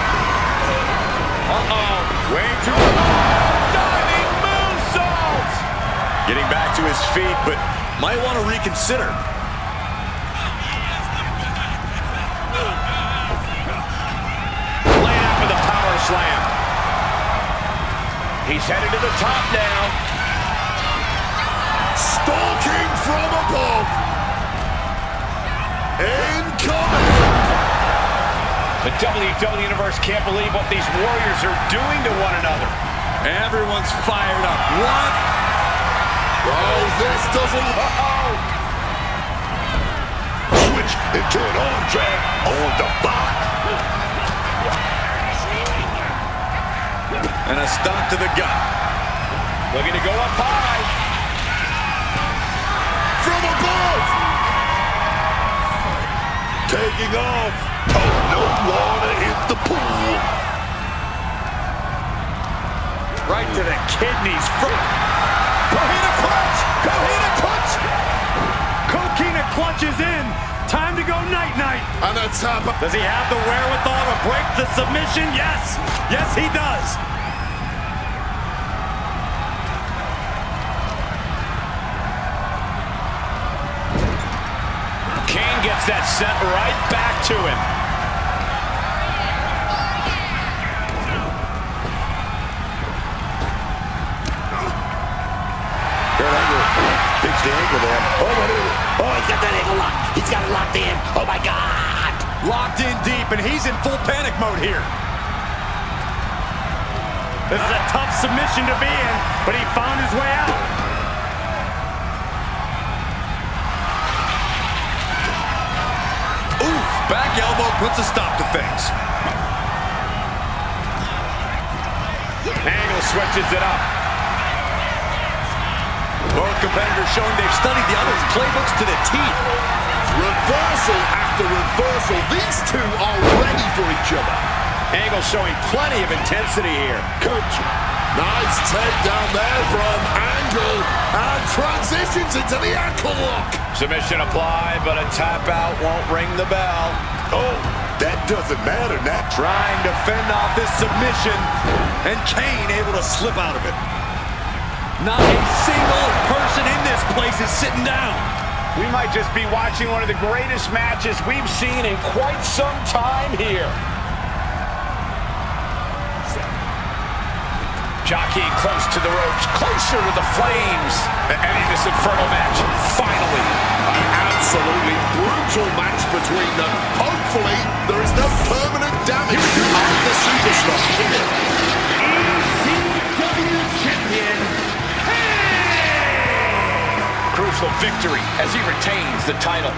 Way too long. Diving moonsault. Getting back to his feet, but might want to reconsider. laying out with a power slam. He's headed to the top now. Stalking from above. Incoming. The WWE Universe can't believe what these warriors are doing to one another. Everyone's fired up. What? Oh, this doesn't... Switch into an arm drag on the box. And a stomp to the gut. Looking to go up high. From above. Taking off. Oh, no water in the pool. Right to the kidneys. Coquina clutch! Coquina clutch! Coquina clutches in. Time to go night-night. And a tap. Does he have the wherewithal to break the submission? Yes. Yes, he does. Kane gets that sent right back to him. Fix the ankle there. Oh, he's got that ankle locked. He's got it locked in. Oh, my God. Locked in deep, and he's in full panic mode here. This is a tough submission to be in, but he found his way out. Oof, back elbow puts a stop to things. Angle switches it up. Both competitors showing they've studied the other's playbooks to the teeth. Reversal after reversal. These two are ready for each other. Angle showing plenty of intensity here. Coach. Nice takedown there from Angle. And transitions into the ankle lock. Submission applied, but a tap out won't ring the bell. Oh, that doesn't matter now. Trying to fend off this submission, and Kane able to slip out of it. Not a single person in this place is sitting down. We might just be watching one of the greatest matches we've seen in quite some time here. Jockeying close to the ropes, closer to the flames. Ending this Inferno match, finally. An absolutely brutal match between them. Hopefully, there is no permanent damage to the superstar here. ECW champion, Crucial victory as he retains the title.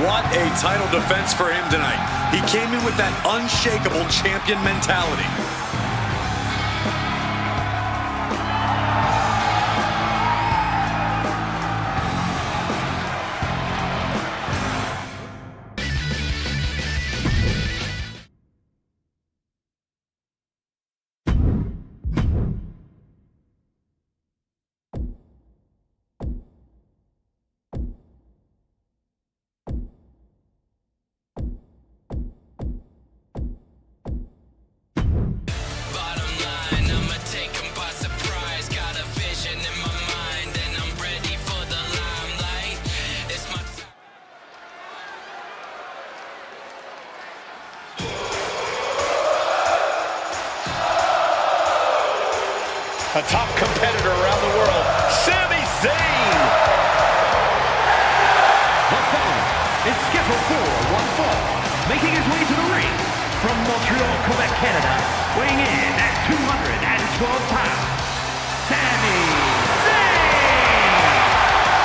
What a title defense for him tonight. He came in with that unshakable champion mentality. A top competitor around the world, Sami Zayn. the following is scheduled for one fall, making his way to the ring from Montreal, Quebec, Canada, weighing in at 212 pounds, Sami Zayn.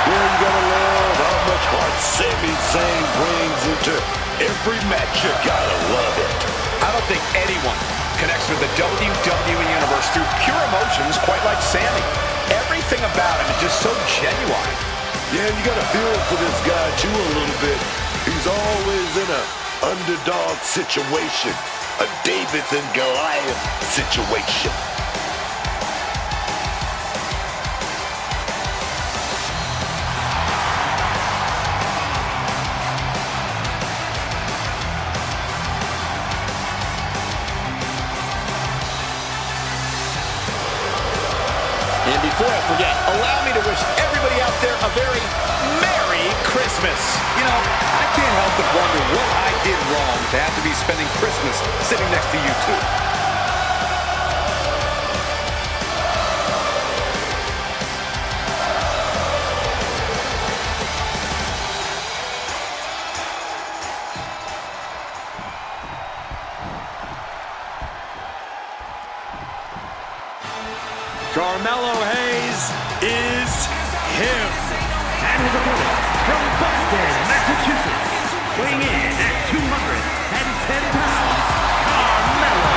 Yeah, you gotta love how much heart Sami Zayn brings into every match. You gotta love it. I don't think anyone connects with the WWE Universe through pure emotions quite like Sami. Everything about him is just so genuine. Yeah, you got to feel for this guy too a little bit. He's always in an underdog situation, a David and Goliath situation. And before I forget, allow me to wish everybody out there a very Merry Christmas. You know, I can't help but wonder what I did wrong to have to be spending Christmas sitting next to you two. Carmelo Hayes is him. And his opponent from Boston, Massachusetts, weighing in at 210 pounds, Carmelo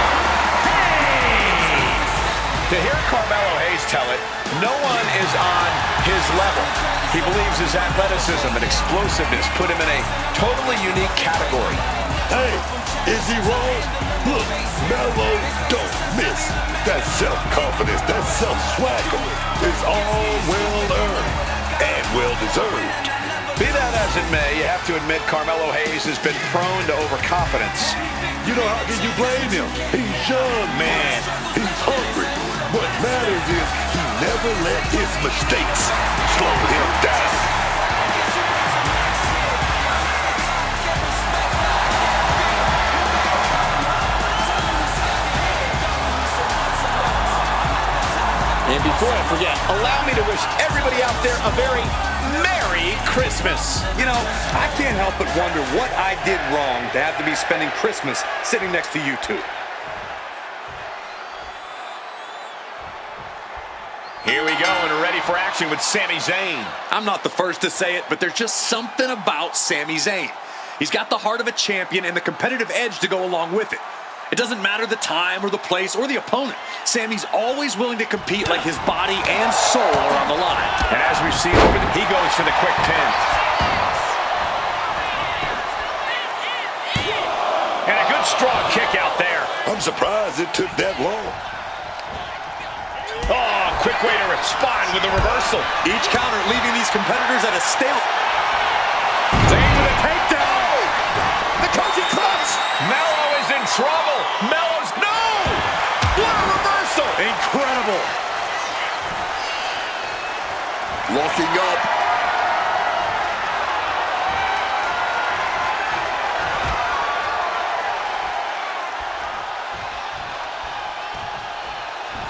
Hayes. To hear Carmelo Hayes tell it, no one is on his level. He believes his athleticism and explosiveness put him in a totally unique category. Hey, is he wrong? Look, Melo don't miss. That self-confidence, that self-swagger is all well-earned and well-deserved. Be that as it may, you have to admit Carmelo Hayes has been prone to overconfidence. You know, how can you blame him? He's young, man. He's hungry. What matters is he never let his mistakes slow him down. And before I forget, allow me to wish everybody out there a very Merry Christmas. You know, I can't help but wonder what I did wrong to have to be spending Christmas sitting next to you two. Here we go, and ready for action with Sami Zayn. I'm not the first to say it, but there's just something about Sami Zayn. He's got the heart of a champion and the competitive edge to go along with it. It doesn't matter the time or the place or the opponent. Sami's always willing to compete like his body and soul are on the line. And as we've seen, he goes for the quick pin. And a good strong kick out there. I'm surprised it took that long. Oh, quick way to respond with a reversal. Each counter leaving these competitors at a stalemate. Zayn with a takedown. The cozy clutch. Melo is in trouble. Melo's... No! What a reversal! Incredible. Locking up.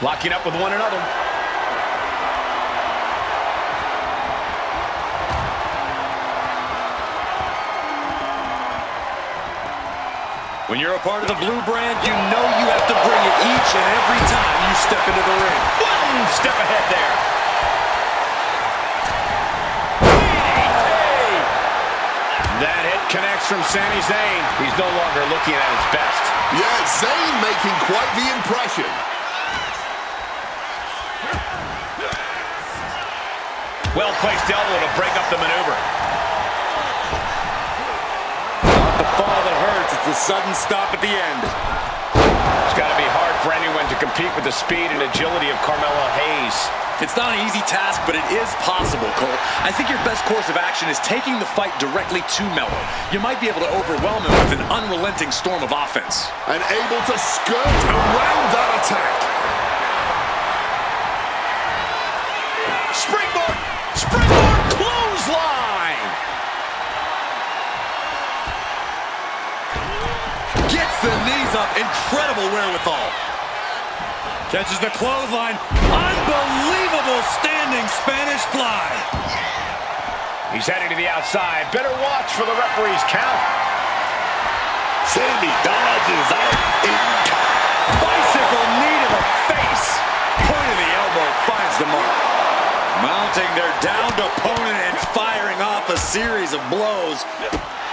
Locking up with one another. When you're a part of the blue brand, you know you have to bring it each and every time you step into the ring. One step ahead there. That hit connects from Sami Zayn. He's no longer looking at his best. Yeah, Zayn making quite the impression. Well-placed elbow to break up the maneuver. The fall that hurts, it's the sudden stop at the end. It's got to be hard for anyone to compete with the speed and agility of Carmelo Hayes. It's not an easy task, but it is possible, Cole. I think your best course of action is taking the fight directly to Melo. You might be able to overwhelm him with an unrelenting storm of offense. And able to skirt around that attack. Springboard! Springboard clothesline! Gets the knees up. Incredible wherewithal. Catches the clothesline. Unbelievable standing Spanish fly. He's heading to the outside. Better watch for the referee's count. Sami dodges out in Bicycle knee to the face. Point of the elbow finds the mark. Mounting their downed opponent and firing off a series of blows.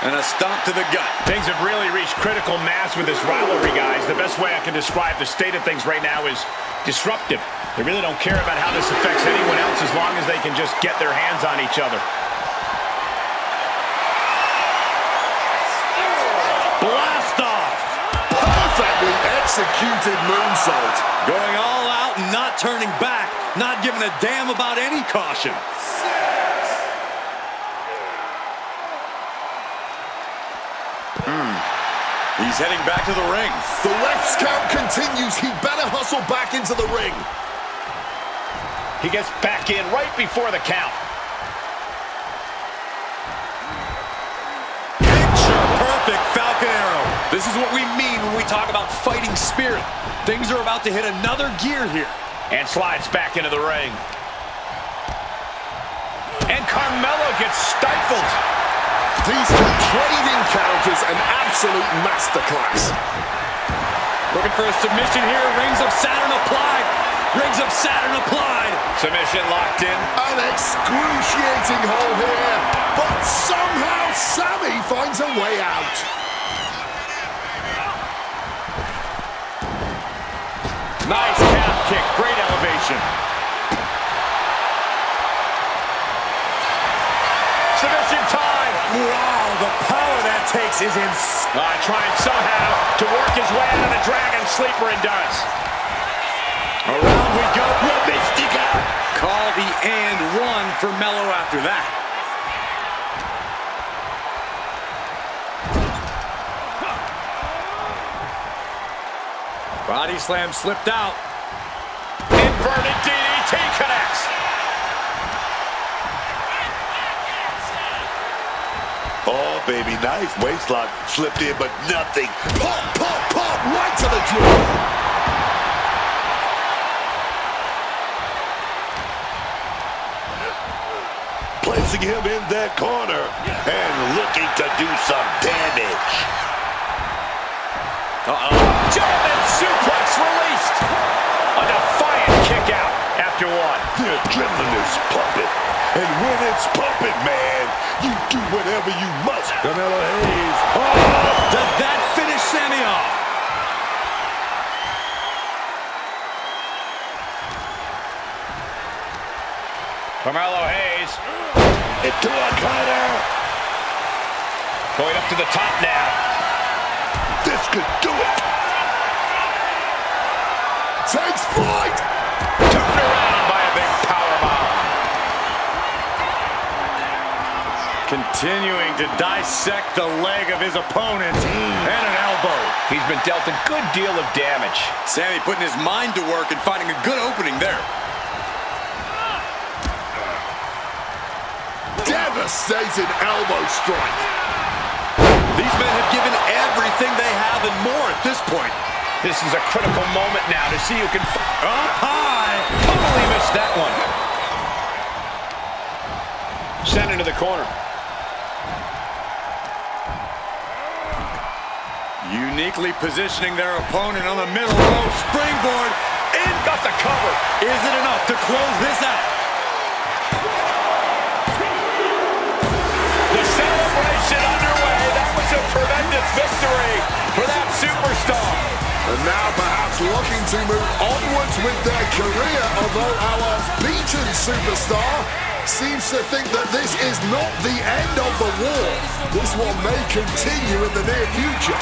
And a stomp to the gut. Things have really reached critical mass with this rivalry, guys. The best way I can describe the state of things right now is disruptive. They really don't care about how this affects anyone else as long as they can just get their hands on each other. Blast off. Perfectly executed moonsault. Going all out and not turning back. Not giving a damn about any caution. He's heading back to the ring. The ref's count continues. He better hustle back into the ring. He gets back in right before the count. Picture perfect Falcon Arrow. This is what we mean when we talk about fighting spirit. Things are about to hit another gear here. And slides back into the ring. And Carmelo gets stifled. These two trading counters, an absolute masterclass. Looking for a submission here. Rings of Saturn applied. Rings of Saturn applied. Submission locked in. An excruciating hold here. But somehow Sami finds a way out. Nice calf kick. Great elevation. Submission time. Wow, the power that takes is insane. Trying somehow to work his way out of the Dragon Sleeper and does. Around we go. Mystica. Call the and one for Melo after that. Body slam slipped out. Inverted DDT connects. Oh, baby, nice waistlock. Slipped in, but nothing. Pop, pop, pop, right to the jaw. Placing him in that corner and looking to do some damage. German suplex released. A defiant kick out after one. The adrenaline is pumping. And when it's pumping, man, you do whatever you must. Carmelo Hayes. Oh, does that finish Sami off? Carmelo Hayes. Into a cutter. Going up to the top now. This could do it. Takes flight. Turned around by a big powerbomb. Continuing to dissect the leg of his opponent. And an elbow. He's been dealt a good deal of damage. Sammy putting his mind to work and finding a good opening there. Devastating elbow strike. These men have given everything they have and more at this point. This is a critical moment now to see who can... Up high. Totally missed that one. Sent into the corner. Uniquely positioning their opponent on the middle rope. Springboard. In. Got the cover. Is it enough to close this out? The celebration underway. That was a tremendous victory for that superstar. And now perhaps looking to move onwards with their career, although our beaten superstar seems to think that this is not the end of the war. This one may continue in the near future.